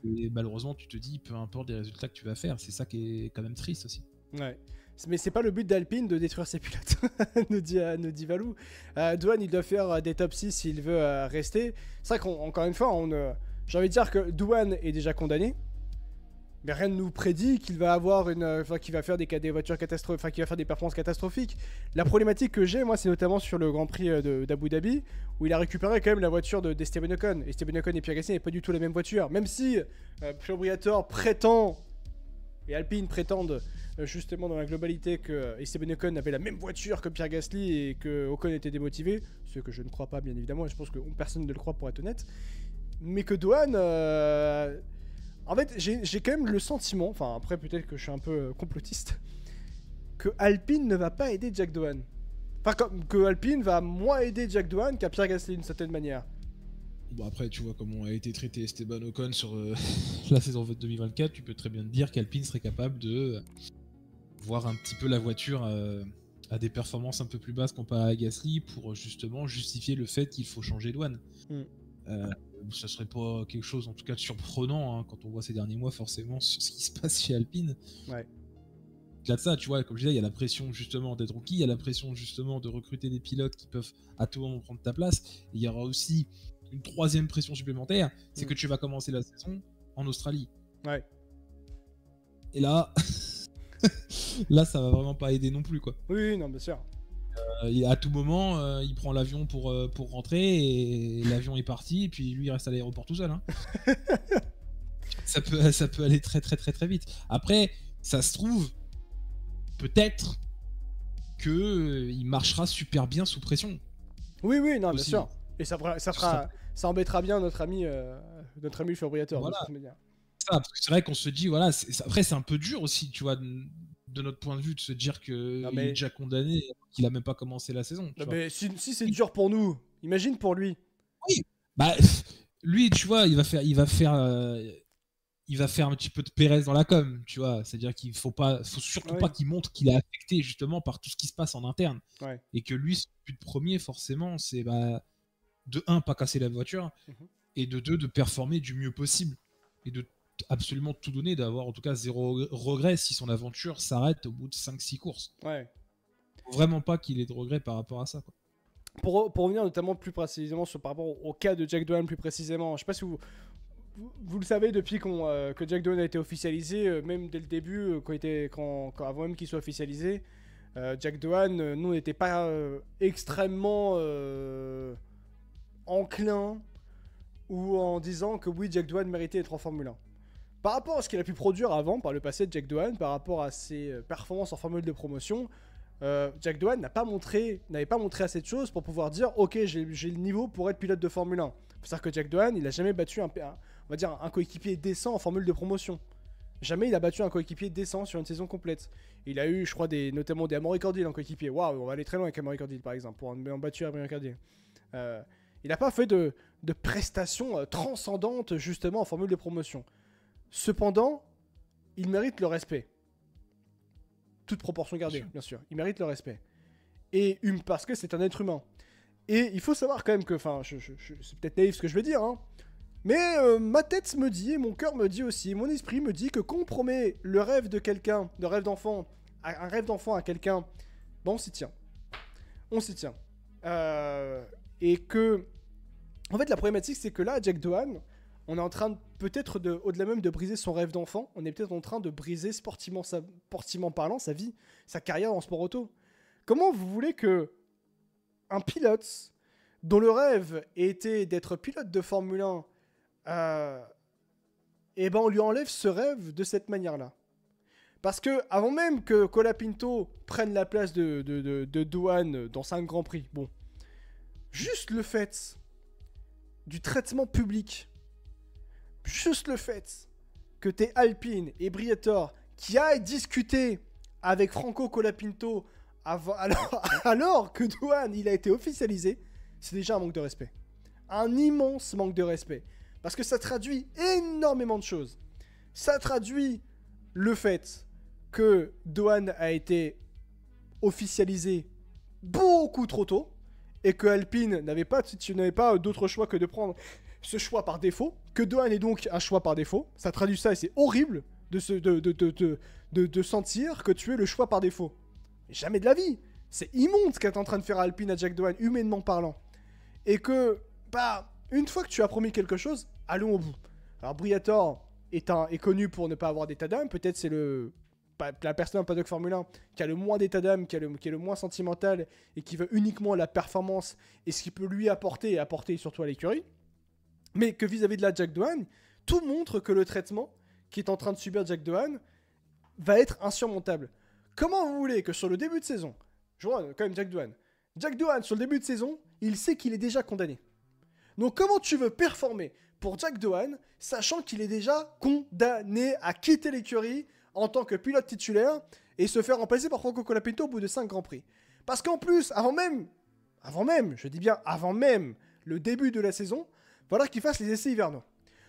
Et malheureusement, tu te dis, peu importe les résultats que tu vas faire, c'est ça qui est quand même triste aussi. Ouais. Mais c'est pas le but d'Alpine de détruire ses pilotes, nous dit Valou. Doohan, il doit faire des top 6 s'il veut rester. C'est vrai qu'encore une fois, j'ai envie de dire que Doohan est déjà condamné. Mais rien ne nous prédit qu'il va avoir qu'il va faire des voitures catastrophiques, enfin qu'il va faire des performances catastrophiques. La problématique que j'ai, moi, c'est notamment sur le Grand Prix d'Abu Dhabi, où il a récupéré quand même la voiture d'Esteban Ocon. Esteban Ocon et Pierre Gasly n'avaient pas du tout la même voiture. Même si Fabio Briatore prétend, et Alpine prétendent justement dans la globalité que Esteban Ocon avait la même voiture que Pierre Gasly et que Ocon était démotivé, ce que je ne crois pas bien évidemment, et je pense que personne ne le croit pour être honnête. Mais que Doohan... En fait, j'ai quand même le sentiment, enfin après peut-être que je suis un peu complotiste, que Alpine ne va pas aider Jack Doohan. Enfin, que Alpine va moins aider Jack Doohan qu'à Pierre Gasly d'une certaine manière. Bon, après, tu vois comment a été traité Esteban Ocon sur la saison 2024, tu peux très bien te dire qu'Alpine serait capable de voir un petit peu la voiture à des performances un peu plus basses comparé à Gasly pour justement justifier le fait qu'il faut changer douane. Ça serait pas quelque chose en tout cas de surprenant quand on voit ces derniers mois forcément sur ce qui se passe chez Alpine. Ouais. Au-delà de ça, tu vois, comme je disais, il y a la pression justement d'être rookie, il y a la pression justement de recruter des pilotes qui peuvent à tout moment prendre ta place. Et il y aura aussi une troisième pression supplémentaire, c'est que tu vas commencer la saison en Australie. Ouais. Et là, là, ça va vraiment pas aider non plus, quoi. Oui, non, bien sûr. À tout moment, il prend l'avion pour rentrer et l'avion est parti et puis lui il reste à l'aéroport tout seul. Hein. ça peut aller très très très très vite. Après, ça se trouve peut-être que il marchera super bien sous pression. Oui, non, aussi. bien sûr. Et ça embêtera bien notre ami le fabricateur. Voilà. De toute manière. Parce que c'est vrai qu'on se dit, voilà, après c'est un peu dur aussi, tu vois, de notre point de vue, de se dire qu'il est déjà condamné, qu'il a même pas commencé la saison. Non, mais si c'est dur pour nous, imagine pour lui. Oui, bah lui, tu vois, il va faire un petit peu de Pérez dans la com, tu vois. C'est-à-dire qu'il faut surtout pas qu'il montre qu'il est affecté justement par tout ce qui se passe en interne. Ouais. Et que lui, son but premier, forcément, c'est de 1, pas casser la voiture, et de 2, de performer du mieux possible. Et de absolument tout donner, d'avoir en tout cas 0 regret si son aventure s'arrête au bout de 5-6 courses. Ouais. Faut vraiment pas qu'il ait de regrets par rapport à ça, quoi. Pour revenir notamment plus précisément par rapport au cas de Jack Doohan plus précisément, je sais pas si vous le savez depuis que Jack Doohan a été officialisé, même dès le début, avant même qu'il soit officialisé, Jack Doohan, nous, n'était pas extrêmement enclin ou en disant que oui, Jack Doohan méritait d'être en Formule 1. Par rapport à ce qu'il a pu produire avant, par le passé de Jack Doohan, par rapport à ses performances en formule de promotion, Jack Doohan n'avait pas montré assez de choses pour pouvoir dire ok, j'ai le niveau pour être pilote de Formule 1. Il faut savoir que Jack Doohan, il n'a jamais battu un coéquipier décent en formule de promotion. Jamais il a battu un coéquipier décent sur une saison complète. Il a eu, je crois, notamment des Amaury Cordil en coéquipier. Waouh, on va aller très loin avec Amaury Cordil par exemple, pour en battu Amaury Cordil. Il n'a pas fait de prestations transcendantes justement en formule de promotion. Cependant, il mérite le respect. Toute proportion gardée, bien sûr. Il mérite le respect. Et parce que c'est un être humain. Et il faut savoir quand même que, c'est peut-être naïf ce que je vais dire, hein, mais ma tête me dit, et mon cœur me dit aussi, mon esprit me dit que quand on promet le rêve de quelqu'un, un rêve d'enfant à quelqu'un, on s'y tient. On s'y tient. Et que, en fait, la problématique, c'est que là, Jack Doohan, on est en train peut-être au-delà même de briser son rêve d'enfant, on est peut-être en train de briser sportivement parlant sa vie, sa carrière en sport auto. Comment vous voulez que un pilote dont le rêve était d'être pilote de Formule 1, on lui enlève ce rêve de cette manière-là? Parce que avant même que Colapinto prenne la place de Doohan dans 5 Grands Prix, bon, juste le fait du traitement public, juste le fait que t'es Alpine et Briatore qui aillent discuter avec Franco Colapinto alors que Doohan il a été officialisé, c'est déjà un manque de respect. Un immense manque de respect. Parce que ça traduit énormément de choses. Ça traduit le fait que Doohan a été officialisé beaucoup trop tôt et que Alpine n'avait pas d'autre choix que de prendre ce choix par défaut, que Doohan est donc un choix par défaut. Ça traduit ça et c'est horrible de sentir que tu es le choix par défaut. Mais jamais de la vie. C'est immonde ce qu'est en train de faire Alpine à Jack Doohan, humainement parlant. Et que, une fois que tu as promis quelque chose, allons au bout. Alors Briatore est connu pour ne pas avoir d'état d'âme. Peut-être c'est la personne en paddock Formule 1 qui a le moins d'état d'âme, qui est le moins sentimental et qui veut uniquement la performance et ce qu'il peut lui apporter et apporter surtout à l'écurie. Mais que vis-à-vis de la Jack Doohan, tout montre que le traitement qui est en train de subir Jack Doohan va être insurmontable. Comment vous voulez que sur le début de saison, je vois quand même Jack Doohan sur le début de saison, il sait qu'il est déjà condamné. Donc comment tu veux performer pour Jack Doohan, sachant qu'il est déjà condamné à quitter l'écurie en tant que pilote titulaire et se faire remplacer par Franco Colapinto au bout de 5 Grands Prix. Parce qu'en plus, avant même, je dis bien avant même le début de la saison, voilà qu'il fasse les essais hivernaux.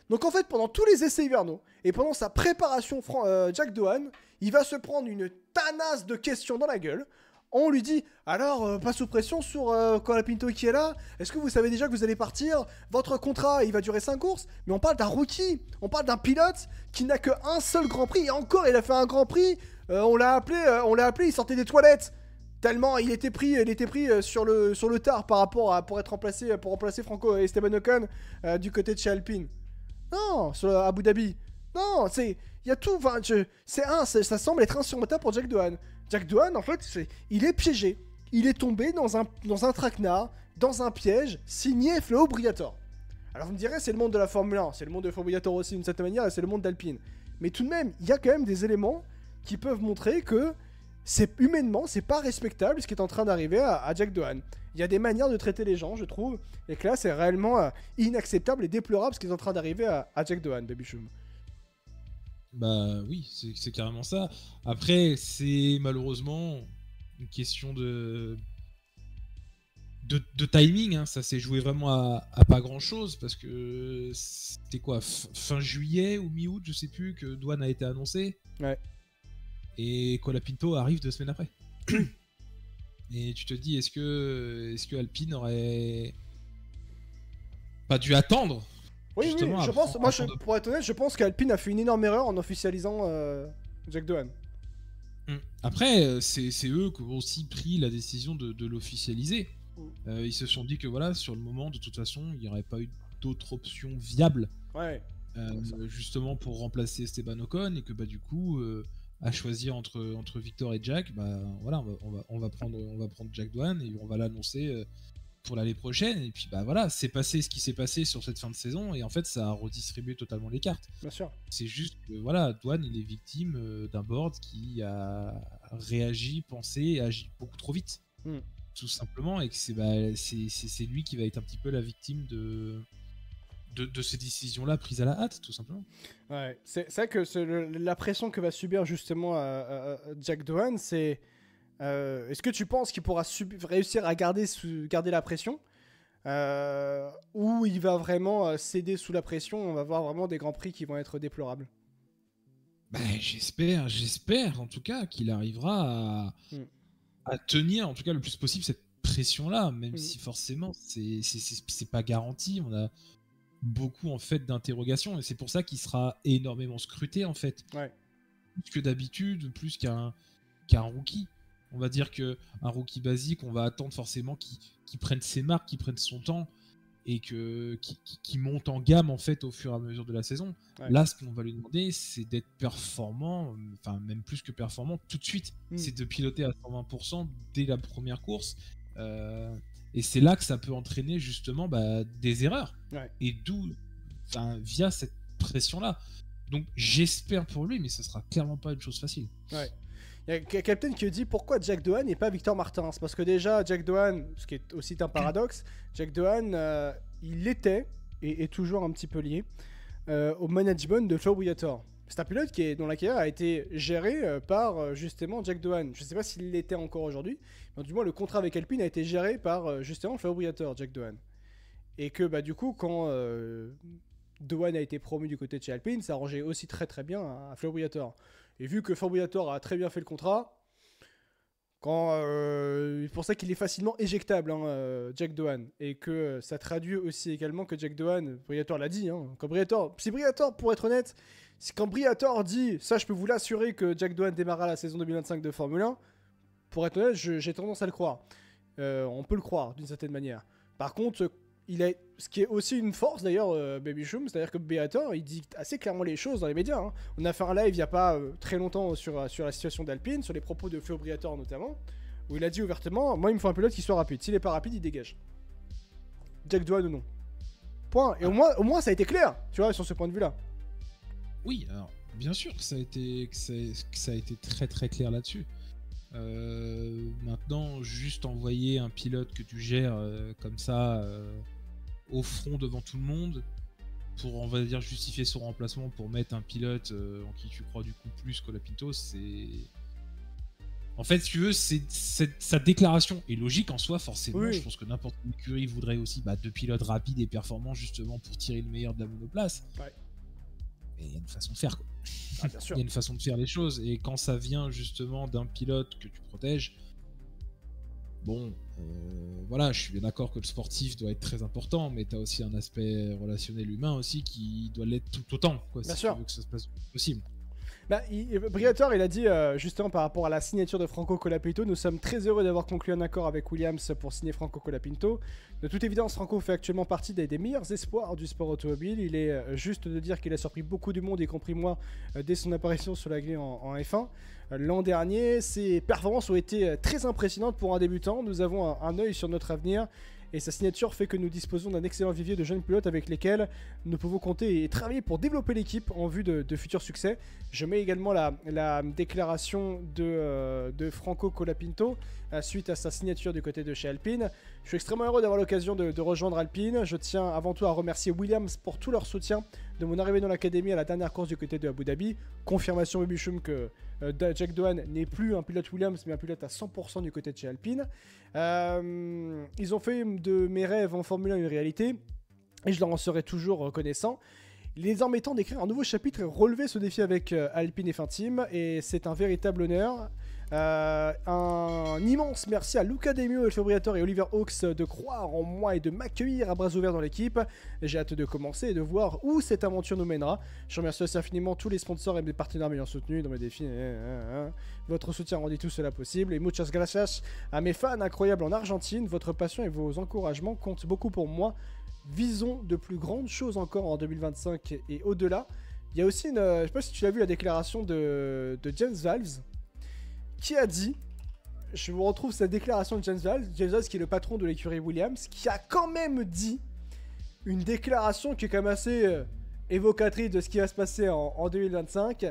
Donc en fait, pendant tous les essais hivernaux, et pendant sa préparation, Jack Doohan, il va se prendre une tanasse de questions dans la gueule. On lui dit, alors, pas sous pression sur Colapinto qui est là. Est-ce que vous savez déjà que vous allez partir? Votre contrat, il va durer 5 courses. Mais on parle d'un rookie. On parle d'un pilote qui n'a qu'un seul Grand Prix. Et encore, il a fait un Grand Prix. On l'a appelé, il sortait des toilettes. Tellement il était pris sur le tard par rapport à pour remplacer Franco Esteban Ocon du côté de chez Alpine. Non, sur Abu Dhabi. Non, il y a tout. Enfin, ça semble être insurmontable pour Jack Doohan. Jack Doohan, en fait, il est piégé. Il est tombé dans un traquenard, dans un piège, signé Flo Briatore. Alors vous me direz, c'est le monde de la Formule 1, c'est le monde de Flo Briatore aussi d'une certaine manière, et c'est le monde d'Alpine. Mais tout de même, il y a quand même des éléments qui peuvent montrer que humainement, c'est pas respectable ce qui est en train d'arriver à Jack Doohan. Il y a des manières de traiter les gens, je trouve, et que là, c'est réellement inacceptable et déplorable ce qui est en train d'arriver à Jack Doohan, Baby Chum. Bah oui, c'est carrément ça. Après, c'est malheureusement une question de timing, hein. Ça s'est joué vraiment à pas grand chose parce que c'était quoi, fin juillet ou mi-août, je sais plus, que Doohan a été annoncé. Ouais. Et Colapinto arrive 2 semaines après. Et tu te dis, est-ce que Alpine aurait pas dû attendre? Oui, je pense, pour être honnête, je pense qu'Alpine a fait une énorme erreur en officialisant Jack Doohan. Après, c'est eux qui ont aussi pris la décision de l'officialiser. Ils se sont dit que voilà, sur le moment, de toute façon, il n'y aurait pas eu d'autres options viables. Ouais. Justement pour remplacer Esteban Ocon, et que bah du coup, à choisir entre Victor et Jack, bah voilà, on va prendre Jack Doohan et on va l'annoncer pour l'année prochaine. Et puis bah voilà, c'est passé ce qui s'est passé sur cette fin de saison, et en fait ça a redistribué totalement les cartes. Bien sûr. C'est juste que voilà, Doohan il est victime d'un board qui a réagi, pensé et agi beaucoup trop vite. Tout simplement, et que c'est lui qui va être un petit peu la victime de ces décisions-là prises à la hâte, tout simplement. Ouais, c'est vrai que la pression que va subir justement Jack Doohan, c'est... est-ce que tu penses qu'il pourra réussir à garder la pression ou il va vraiment céder sous la pression? On va voir vraiment des grands prix qui vont être déplorables. Bah, j'espère en tout cas qu'il arrivera à tenir en tout cas le plus possible cette pression-là, même si forcément c'est pas garanti. On a beaucoup en fait d'interrogations, et c'est pour ça qu'il sera énormément scruté en fait. Ouais. Plus que d'habitude, plus qu'un rookie. On va dire qu'un rookie basique, on va attendre forcément qu'il prenne ses marques, qu'il prenne son temps, et qu'il monte en gamme en fait au fur et à mesure de la saison. Ouais. Là, ce qu'on va lui demander, c'est d'être performant, enfin même plus que performant tout de suite. C'est de piloter à 120% dès la première course. Et c'est là que ça peut entraîner justement des erreurs. Ouais. Et d'où, via cette pression-là. Donc j'espère pour lui, mais ce sera clairement pas une chose facile. Ouais. Il y a Captain qui dit pourquoi Jack Doohan et pas Victor Martin. C'est parce que déjà, Jack Doohan, ce qui est aussi un paradoxe, Jack Doohan, il était, et est toujours un petit peu lié, au management de Flo Briatore. C'est un pilote dont la carrière a été gérée par justement Jack Doohan. Je ne sais pas s'il l'était encore aujourd'hui, mais du moins le contrat avec Alpine a été géré par justement Flo Briatore, Jack Doohan. Et que du coup, quand Doohan a été promu du côté de chez Alpine, ça arrangeait aussi très très bien à Flo Briatore. Et vu que Flo Briatore a très bien fait le contrat, c'est pour ça qu'il est facilement éjectable, Jack Doohan. Et que ça traduit aussi également que Jack Doohan, Briatore l'a dit, si Briatore, pour être honnête, quand Briatore dit « ça, je peux vous l'assurer que Jack Doohan démarrera la saison 2025 de Formule 1 », pour être honnête, j'ai tendance à le croire. On peut le croire, d'une certaine manière. Par contre, ce qui est aussi une force d'ailleurs, Baby Shum, c'est-à-dire que Briatore, il dit assez clairement les choses dans les médias. On a fait un live il n'y a pas très longtemps sur la situation d'Alpine, sur les propos de Flo Briatore notamment, où il a dit ouvertement « moi, il me faut un pilote qui soit rapide. S'il n'est pas rapide, il dégage. Jack Doohan ou non. » Point. Et au moins, ça a été clair, tu vois, sur ce point de vue-là. Oui, alors, bien sûr que ça a été très très clair là-dessus. Maintenant, juste envoyer un pilote que tu gères comme ça au front devant tout le monde pour, on va dire, justifier son remplacement pour mettre un pilote en qui tu crois du coup plus Colapinto, En fait, si tu veux, sa déclaration est logique en soi, forcément. Oui. Je pense que n'importe quelle écurie voudrait aussi deux pilotes rapides et performants, justement, pour tirer le meilleur de la monoplace. Ouais. Mais il y a une façon de faire, quoi. Ah, bien sûr. Il y a une façon de faire les choses. Et quand ça vient, justement, d'un pilote que tu protèges, bon, voilà, je suis bien d'accord que le sportif doit être très important, mais tu as aussi un aspect relationnel humain aussi qui doit l'être tout autant, quoi, Bien si sûr. tu veux que ça se passe le plus possible. Briatore, il a dit justement par rapport à la signature de Franco Colapinto, nous sommes très heureux d'avoir conclu un accord avec Williams pour signer Franco Colapinto. De toute évidence, Franco fait actuellement partie des meilleurs espoirs du sport automobile. Il est juste de dire qu'il a surpris beaucoup de monde, y compris moi, dès son apparition sur la grille en F1. L'an dernier, ses performances ont été très impressionnantes pour un débutant. Nous avons un œil sur notre avenir. Et sa signature fait que nous disposons d'un excellent vivier de jeunes pilotes avec lesquels nous pouvons compter et travailler pour développer l'équipe en vue de futurs succès. Je mets également la déclaration de Franco Colapinto suite à sa signature du côté de chez Alpine. Je suis extrêmement heureux d'avoir l'occasion de rejoindre Alpine. Je tiens avant tout à remercier Williams pour tout leur soutien de mon arrivée dans l'académie à la dernière course du côté de Abu Dhabi. Confirmation Bichum que Jack Doohan n'est plus un pilote Williams mais un pilote à 100% du côté de chez Alpine. Ils ont fait de mes rêves en Formule 1 une réalité et je leur en serai toujours reconnaissant. Il est désormais temps d'écrire un nouveau chapitre et relever ce défi avec Alpine F1 Team et c'est un véritable honneur. Un immense merci à Luca De Meo, Alfio Briatore et Oliver Hawks de croire en moi et de m'accueillir à bras ouverts dans l'équipe. J'ai hâte de commencer et de voir où cette aventure nous mènera. Je remercie aussi infiniment tous les sponsors et mes partenaires m'ayant soutenu dans mes défis. Votre soutien rendit tout cela possible et muchas gracias à mes fans incroyables en Argentine. Votre passion et vos encouragements comptent beaucoup pour moi. Visons de plus grandes choses encore en 2025 et au-delà. Il y a aussi je sais pas si tu l'as vu, la déclaration de James Valves qui a dit, je vous retrouve cette déclaration de James Valves qui est le patron de l'écurie Williams, qui a quand même dit une déclaration qui est quand même assez évocatrice de ce qui va se passer en 2025.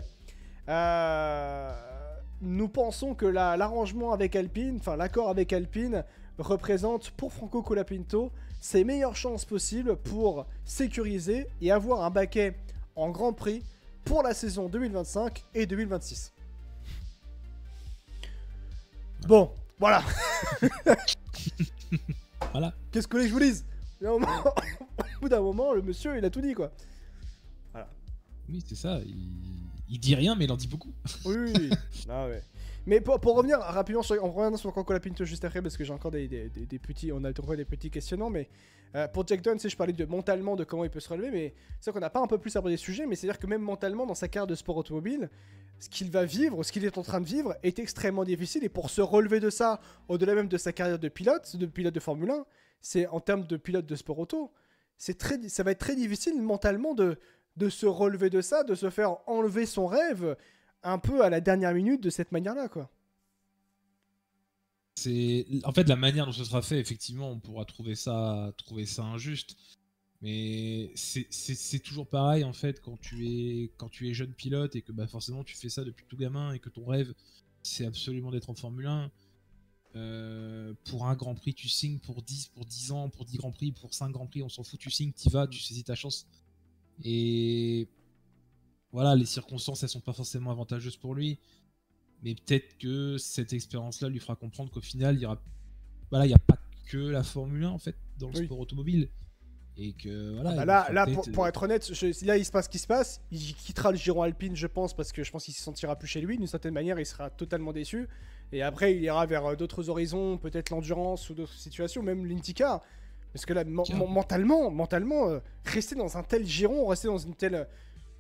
Nous pensons que l'arrangement avec Alpine, enfin l'accord avec Alpine, représente pour Franco Colapinto ses meilleures chances possibles pour sécuriser et avoir un baquet en Grand Prix pour la saison 2025 et 2026. Bon, voilà. Voilà. Qu'est-ce que je vous dise? Au bout d'un moment, le monsieur, il a tout dit, quoi. Voilà. Oui, c'est ça. Il dit rien, mais il en dit beaucoup. Oui. Ah ouais. Mais pour revenir rapidement on revient sur Franco Colapinto juste après parce que j'ai encore des petits, on a encore des petits questionnements. Mais pour Jack Doohan, je parlais de mentalement de comment il peut se relever, mais c'est vrai qu'on n'a pas un peu plus abordé le sujet, mais c'est-à-dire que même mentalement dans sa carrière de sport automobile, ce qu'il va vivre, ce qu'il est en train de vivre, est extrêmement difficile. Et pour se relever de ça, au-delà même de sa carrière de pilote de Formule 1, c'est en termes de pilote de sport auto, ça va être très difficile mentalement de se relever de ça, de se faire enlever son rêve un peu à la dernière minute de cette manière-là, quoi. En fait, la manière dont ce sera fait, effectivement, on pourra trouver ça injuste. Mais c'est toujours pareil, en fait, quand tu es jeune pilote et que forcément tu fais ça depuis tout gamin et que ton rêve, c'est absolument d'être en Formule 1. Pour un Grand Prix, tu signes pour 10 ans, pour 10 Grands Prix, pour 5 Grands Prix, on s'en fout, tu signes, t'y vas, tu saisis ta chance. Et voilà, les circonstances, elles sont pas forcément avantageuses pour lui. Mais peut-être que cette expérience-là lui fera comprendre qu'au final, il y a pas que la Formule 1, en fait, dans le sport automobile. Et que voilà. Là pour être honnête, là il se passe ce qui se passe. Il quittera le giron Alpine, je pense, parce que je pense qu'il se sentira plus chez lui. D'une certaine manière, il sera totalement déçu. Et après, il ira vers d'autres horizons, peut-être l'endurance ou d'autres situations, même l'IndyCar. Parce que là, mentalement, rester dans un tel giron, rester dans une telle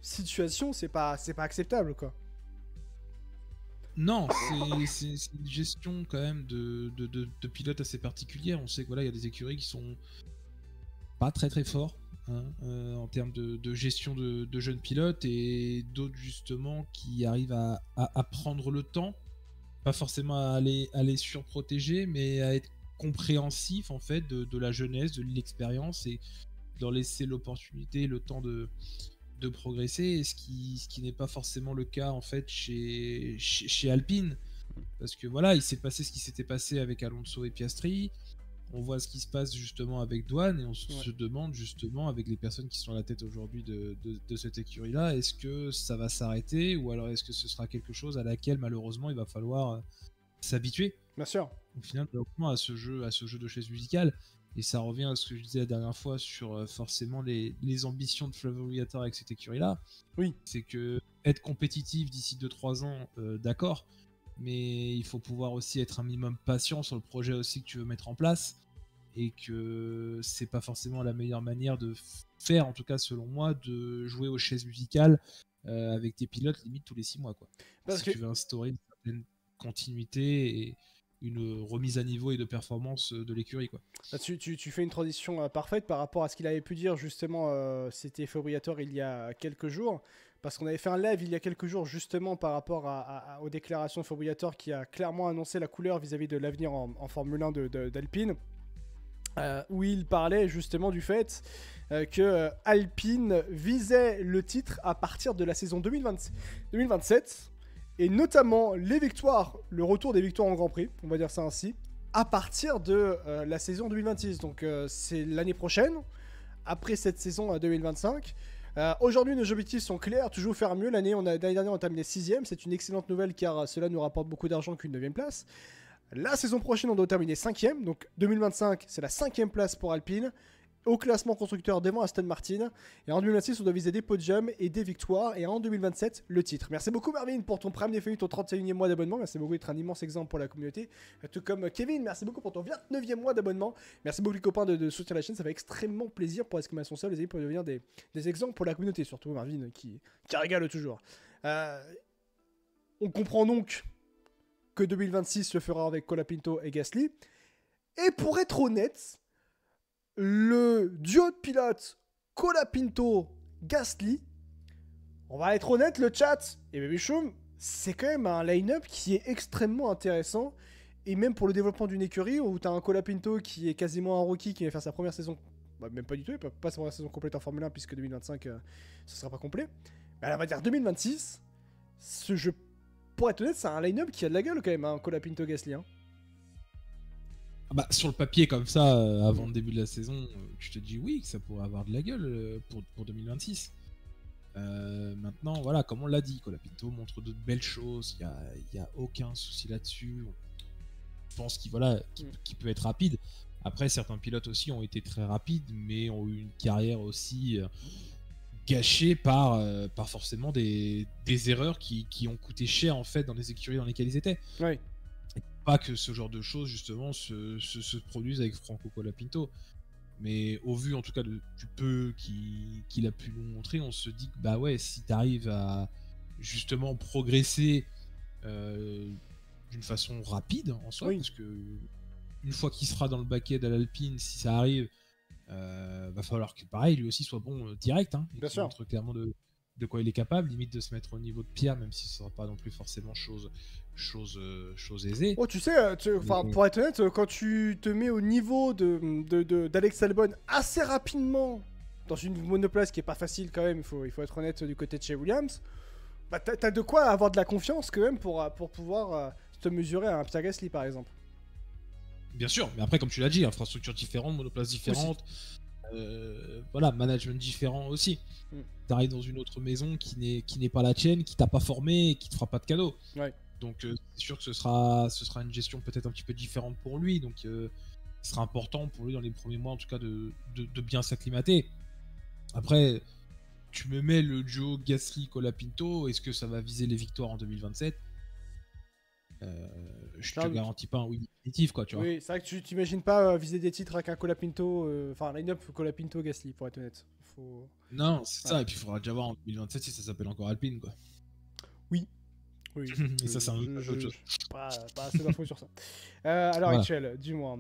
situation, c'est pas acceptable, quoi. Non, c'est une gestion quand même de pilotes assez particulière. On sait que voilà, il y a des écuries qui sont pas très très forts en termes de gestion de jeunes pilotes et d'autres justement qui arrivent à prendre le temps, pas forcément à les surprotéger, mais à être compréhensif en fait de la jeunesse, de l'expérience et de leur laisser l'opportunité, le temps de progresser, ce qui n'est pas forcément le cas en fait chez Alpine, parce que voilà, il s'est passé ce qui s'était passé avec Alonso et Piastri, on voit ce qui se passe justement avec Doohan et on se demande justement avec les personnes qui sont à la tête aujourd'hui de cette écurie là, est-ce que ça va s'arrêter ou alors est-ce que ce sera quelque chose à laquelle malheureusement il va falloir s'habituer. Bien sûr. Au final, à ce jeu de chaise musicale. Et ça revient à ce que je disais la dernière fois sur forcément les ambitions de Flavoriator avec cette écurie-là. Oui. C'est que être compétitif d'ici 2-3 ans, d'accord, mais il faut pouvoir aussi être un minimum patient sur le projet aussi que tu veux mettre en place, et que c'est pas forcément la meilleure manière de faire, en tout cas selon moi, de jouer aux chaises musicales avec tes pilotes limite tous les 6 mois, quoi. Parce si que... tu veux instaurer une certaine continuité et une remise à niveau et de performance de l'écurie, quoi. Tu fais une transition parfaite par rapport à ce qu'il avait pu dire justement, c'était Fabriator il y a quelques jours, parce qu'on avait fait un live il y a quelques jours justement par rapport aux déclarations de Fabriator qui a clairement annoncé la couleur vis-à-vis de l'avenir en Formule 1 d'Alpine, où il parlait justement du fait que Alpine visait le titre à partir de la saison 2027, et notamment les victoires, le retour des victoires en Grand Prix, on va dire ça ainsi, à partir de la saison 2026. Donc c'est l'année prochaine, après cette saison 2025. Aujourd'hui, nos objectifs sont clairs, toujours faire mieux. L'année dernière, on a terminé 6ème. C'est une excellente nouvelle car cela nous rapporte beaucoup d'argent qu'une 9ème place. La saison prochaine, on doit terminer 5ème. Donc 2025, c'est la 5ème place pour Alpine. Au classement constructeur devant Aston Martin. Et en 2026, on doit viser des podiums et des victoires. Et en 2027, le titre. Merci beaucoup, Marvin, pour ton Prime Défini, ton 31e mois d'abonnement. Merci beaucoup d'être un immense exemple pour la communauté. Tout comme Kevin, merci beaucoup pour ton 29e mois d'abonnement. Merci beaucoup, les copains, de soutenir la chaîne. Ça fait extrêmement plaisir pour Exclamation Seul, les amis, pour devenir des exemples pour la communauté. Surtout Marvin, qui régale toujours. On comprend donc que 2026 se fera avec Colapinto et Gasly. Et pour être honnête, le duo de pilotes Colapinto-Gasly, on va être honnête, le chat et Baby Choum, c'est quand même un line-up qui est extrêmement intéressant. Et même pour le développement d'une écurie où tu as un Colapinto qui est quasiment un rookie qui va faire sa première saison, même pas du tout, il peut pas sa première saison complète en Formule 1 puisque 2025 ce sera pas complet. Mais on va dire 2026, ce jeu, pour être honnête, c'est un line-up qui a de la gueule quand même, hein, Colapinto-Gasly. Hein. Bah, sur le papier, comme ça, avant le début de la saison, tu te dis oui, que ça pourrait avoir de la gueule pour 2026. Maintenant, voilà, comme on l'a dit, Colapinto montre de belles choses, il n'y a aucun souci là-dessus. Je pense qu'il peut être rapide. Après, certains pilotes aussi ont été très rapides, mais ont eu une carrière aussi gâchée par forcément des erreurs qui ont coûté cher en fait dans les écuries dans lesquelles ils étaient. Ouais. Pas que ce genre de choses justement se produisent avec Franco Colapinto, mais au vu en tout cas du peu qu'il a pu nous montrer, on se dit que bah ouais, si t'arrives à justement progresser d'une façon rapide en soi, parce que une fois qu'il sera dans le baquet de l'Alpine, si ça arrive, va falloir que pareil lui aussi soit bon direct, hein, et qu'il montre clairement de quoi il est capable, limite de se mettre au niveau de Pierre, même si ce sera pas non plus forcément chose aisée. Oh, tu sais, pour être honnête, quand tu te mets au niveau d'Alex Albon assez rapidement dans une monoplace qui est pas facile quand même, il faut être honnête du côté de chez Williams, bah t'as de quoi avoir de la confiance quand même pour pouvoir te mesurer à un Pierre Gasly par exemple. Bien sûr, mais après comme tu l'as dit, infrastructure différente, monoplace différente. Voilà, management différent aussi. T'arrives dans une autre maison qui n'est pas la tienne, qui t'a pas formé et qui te fera pas de cadeau. Ouais. Donc c'est sûr que ce sera une gestion peut-être un petit peu différente pour lui. Donc ce sera important pour lui dans les premiers mois en tout cas de bien s'acclimater. Après, tu me mets le duo Gasly-Colapinto, est-ce que ça va viser les victoires en 2027 ? Je te garantis pas un oui définitif, quoi, tu vois. Oui, c'est vrai que tu t'imagines pas viser des titres avec un Colapinto, enfin un line-up Colapinto-Gasly pour être honnête. Non, c'est ça, et puis il faudra déjà voir en 2027 si ça s'appelle encore Alpine, quoi. Oui. Et ça, c'est autre chose. Pas assez d'infos sur ça. À l'heure actuelle, du moins.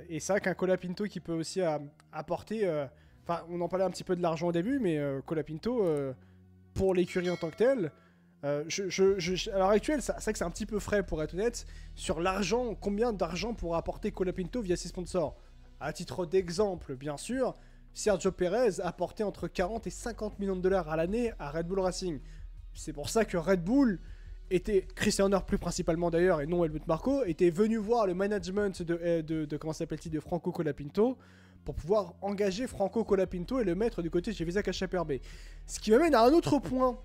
Et c'est vrai qu'un Colapinto qui peut aussi apporter. Enfin, on en parlait un petit peu de l'argent au début, mais Colapinto, pour l'écurie en tant que telle. À l'heure actuelle, c'est vrai que c'est un petit peu frais pour être honnête. Sur l'argent, combien d'argent pourra apporter Colapinto via ses sponsors ? À titre d'exemple, bien sûr, Sergio Perez a apporté entre 40 et 50 millions de dollars à l'année à Red Bull Racing. C'est pour ça que Red Bull était, Christian Horner plus principalement d'ailleurs, et non Helmut Marko, était venu voir le management de comment s'appelle-t-il, de Franco Colapinto pour pouvoir engager Franco Colapinto et le mettre du côté de chez Visa HPRB. Ce qui m'amène à un autre point.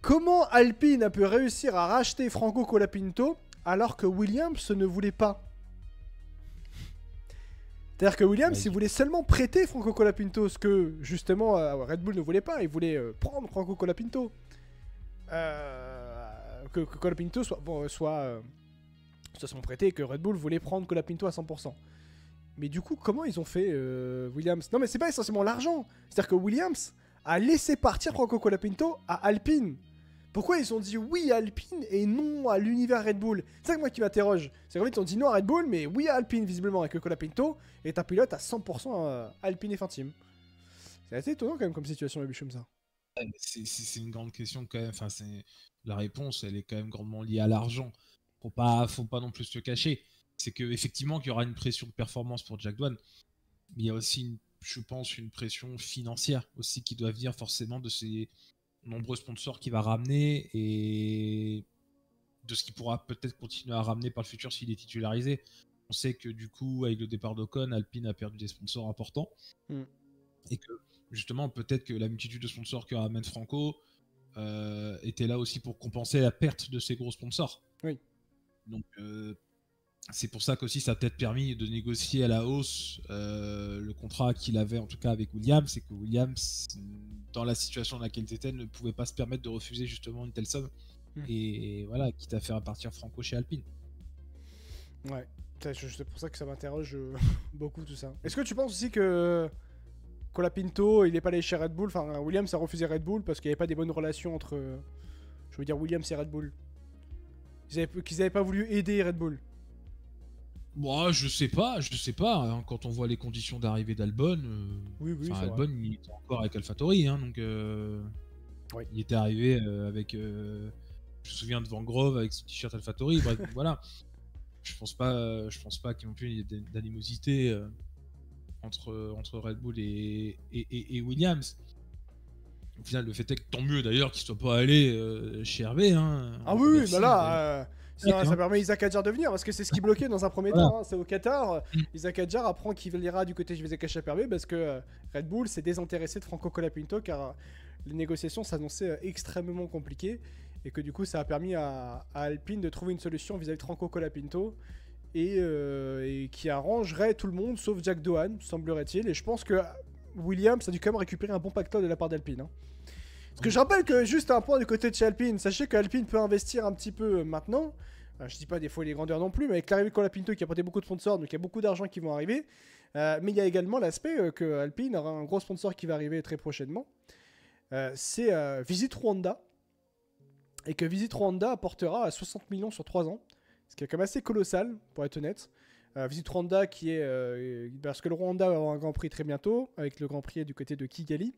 comment Alpine a pu réussir à racheter Franco Colapinto alors que Williams ne voulait pas? C'est-à-dire que Williams, il voulait seulement prêter Franco Colapinto, ce que justement Red Bull ne voulait pas. Il voulait prendre Franco Colapinto. Que Colapinto soit son prêté et que Red Bull voulait prendre Colapinto à 100%. Mais du coup, comment ils ont fait Williams? Non, mais c'est pas essentiellement l'argent. C'est-à-dire que Williams a laissé partir Franco Colapinto à Alpine. Pourquoi ils ont dit oui à Alpine et non à l'univers Red Bull? C'est ça que moi qui m'interroge. C'est qu'en fait, ils ont dit non à Red Bull, mais oui à Alpine, visiblement, avec le Colapinto, et un pilote à 100% Alpine et Team. C'est assez étonnant quand même comme situation, les comme ça. C'est une grande question quand même. Enfin, la réponse, elle est quand même grandement liée à l'argent. Faut pas non plus se cacher. C'est que effectivement qu'il y aura une pression de performance pour Jack Doohan, mais il y a aussi, je pense, une pression financière aussi qui doit venir forcément de ces nombreux sponsors qu'il va ramener et de ce qu'il pourra peut-être continuer à ramener par le futur s'il est titularisé. On sait que du coup, avec le départ d'Ocon, Alpine a perdu des sponsors importants. Et que justement, peut-être que la multitude de sponsors que ramène Franco était là aussi pour compenser la perte de ces gros sponsors. Oui. Donc, c'est pour ça qu'aussi ça a peut-être permis de négocier à la hausse le contrat qu'il avait en tout cas avec Williams, c'est que Williams, dans la situation dans laquelle ils étaient, ne pouvait pas se permettre de refuser justement une telle somme. Et voilà, quitte à faire partir Franco chez Alpine. Ouais, c'est pour ça que ça m'interroge beaucoup tout ça. Est-ce que tu penses aussi que Colapinto, il n'est pas allé chez Red Bull, enfin Williams a refusé Red Bull parce qu'il n'y avait pas des bonnes relations entre, je veux dire, Williams et Red Bull? Qu'ils n'avaient pas voulu aider Red Bull? Bon, je sais pas. Hein, quand on voit les conditions d'arrivée d'Albon, Albon il était encore avec AlphaTauri, hein, donc il était arrivé avec. Je me souviens de Van Grove avec son t-shirt AlphaTauri. Bref, voilà. Je pense pas qu'il y ait non plus d'animosité entre Red Bull et Williams. Au final, le fait est que tant mieux d'ailleurs qu'il soit pas allé chez RB. Hein, ah oui, bah là. Ça permet Isaac Hadjar de venir parce que c'est ce qui bloquait dans un premier temps. Hein, c'est au Qatar. Isaac Hadjar apprend qu'il ira du côté de Isaac HRB parce que Red Bull s'est désintéressé de Franco Colapinto car les négociations s'annonçaient extrêmement compliquées et que du coup ça a permis à Alpine de trouver une solution vis-à-vis de Franco Colapinto et qui arrangerait tout le monde sauf Jack Doohan, semblerait-il. Et je pense que Williams a dû quand même récupérer un bon pactole de la part d'Alpine. Hein. Parce que je rappelle que juste un point du côté de chez Alpine, sachez qu'Alpine peut investir un petit peu maintenant. Je dis pas des fois les grandeurs non plus, mais avec l'arrivée de Colapinto qui a porté beaucoup de sponsors, donc il y a beaucoup d'argent qui vont arriver. Mais il y a également l'aspect que Alpine aura un gros sponsor qui va arriver très prochainement. C'est Visit Rwanda. Et que Visit Rwanda apportera à 60 millions sur 3 ans. Ce qui est quand même assez colossal, pour être honnête. Visit Rwanda qui est... parce que le Rwanda va avoir un Grand Prix très bientôt, avec le Grand Prix du côté de Kigali.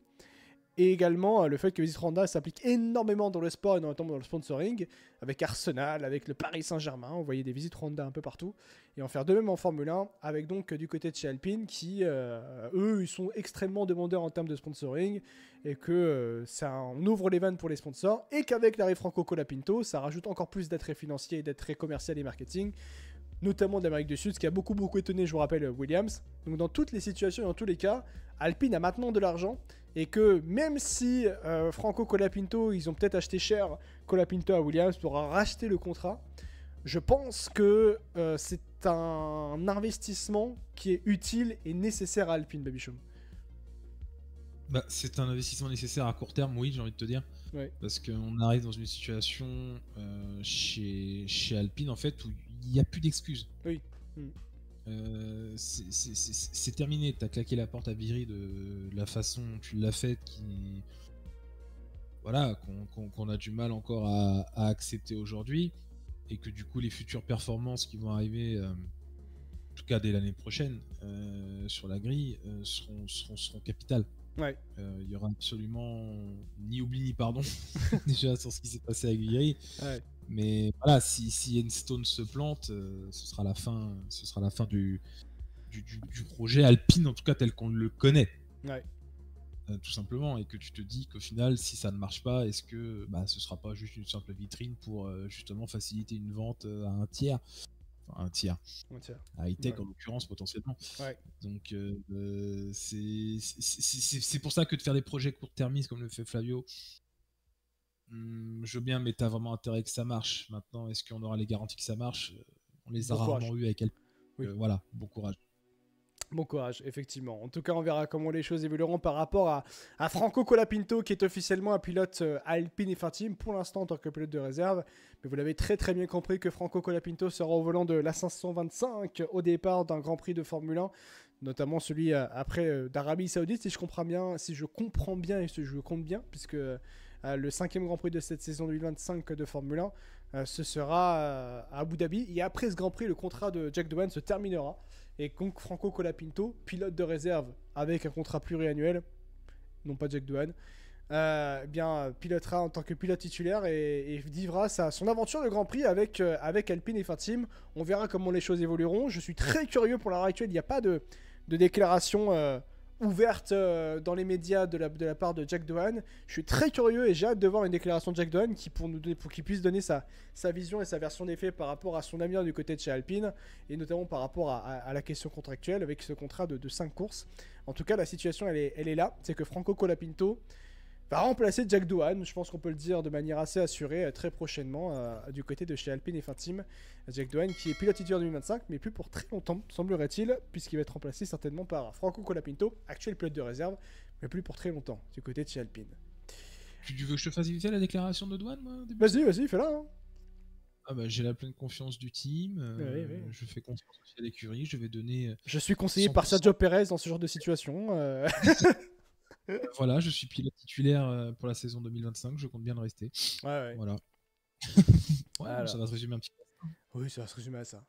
Et également le fait que Visit Rwanda s'applique énormément dans le sport et notamment dans le sponsoring, avec Arsenal, avec le Paris Saint-Germain, vous voyez des Visit Rwanda un peu partout, et en faire de même en Formule 1, avec donc du côté de chez Alpine, qui eux, ils sont extrêmement demandeurs en termes de sponsoring, et que on ouvre les vannes pour les sponsors, et qu'avec l'arrivée Franco Colapinto, ça rajoute encore plus d'attrait financier et d'attrait commercial et marketing, notamment d'Amérique du Sud, ce qui a beaucoup étonné, je vous rappelle, Williams. Donc dans toutes les situations et dans tous les cas, Alpine a maintenant de l'argent, et que même si Franco Colapinto, ils ont peut-être acheté cher Colapinto à Williams pour racheter le contrat, je pense que c'est un investissement qui est utile et nécessaire à Alpine, Babichon. Bah, c'est un investissement nécessaire à court terme, oui, j'ai envie de te dire. Ouais. Parce qu'on arrive dans une situation chez Alpine, en fait, où il n'y a plus d'excuses. Oui. C'est terminé, t'as claqué la porte à Viry de la façon dont tu l'as faite, voilà, qu'on a du mal encore à accepter aujourd'hui, et que du coup les futures performances qui vont arriver, en tout cas dès l'année prochaine, sur la grille, seront capitales. Ouais. Il y aura absolument ni oubli ni pardon déjà sur ce qui s'est passé avec Viry. Ouais. Mais voilà, si Enstone se plante, ce sera la fin du projet Alpine, en tout cas tel qu'on le connaît. Ouais. Tout simplement, et que tu te dis qu'au final, si ça ne marche pas, est-ce que ce sera pas juste une simple vitrine pour justement faciliter une vente à un tiers, à high-tech en l'occurrence potentiellement. Ouais. Donc c'est pour ça que de faire des projets court-termistes comme le fait Flavio, je veux bien, mais t'as vraiment intérêt que ça marche. Maintenant, est-ce qu'on aura les garanties que ça marche? On les a Bon courage. rarement eu avec Alpine. Oui. Voilà, bon courage. Bon courage, effectivement. En tout cas, on verra comment les choses évolueront par rapport à Franco Colapinto, qui est officiellement un pilote Alpine F1 Team, pour l'instant en tant que pilote de réserve. Mais vous l'avez très très bien compris que Franco Colapinto sera au volant de la 525 au départ d'un Grand Prix de Formule 1, notamment celui après d'Arabie Saoudite, si je comprends bien, et si je compte bien, puisque le 5e Grand Prix de cette saison 2025 de Formule 1, ce sera à Abu Dhabi. Et après ce Grand Prix, le contrat de Jack Doohan se terminera. Et donc Franco Colapinto, pilote de réserve avec un contrat pluriannuel, non pas Jack Doohan, pilotera en tant que pilote titulaire et vivra son aventure de Grand Prix avec Alpine F1 Team. On verra comment les choses évolueront. Je suis très curieux pour l'heure actuelle. Il n'y a pas de déclaration ouverte dans les médias de la part de Jack Doohan. Je suis très curieux et j'ai hâte de voir une déclaration de Jack Doohan pour qu'il puisse donner sa vision et sa version des faits par rapport à son avenir du côté de chez Alpine, et notamment par rapport à la question contractuelle avec ce contrat de 5 courses. En tout cas, la situation elle est là. C'est que Franco Colapinto va remplacer Jack Doohan. Je pense qu'on peut le dire de manière assez assurée très prochainement du côté de chez Alpine F1 Team. Jack Doohan qui est pilote titulaire 2025, mais plus pour très longtemps, semblerait-il, puisqu'il va être remplacé certainement par Franco Colapinto, actuel pilote de réserve, mais plus pour très longtemps du côté de chez Alpine. Tu veux que je te fasse éviter la déclaration de Doohan, moi? Vas-y, fais-la. Hein. Ah bah, j'ai la pleine confiance du team. Oui. Je fais confiance aussi à l'écurie. Je vais donner. Je suis conseillé 100%. par Sergio Perez dans ce genre de situation. Voilà, je suis pilote titulaire pour la saison 2025. Je compte bien le rester. Ouais. Voilà. Voilà. Ça va se résumer un petit peu. Oui, ça va se résumer à ça.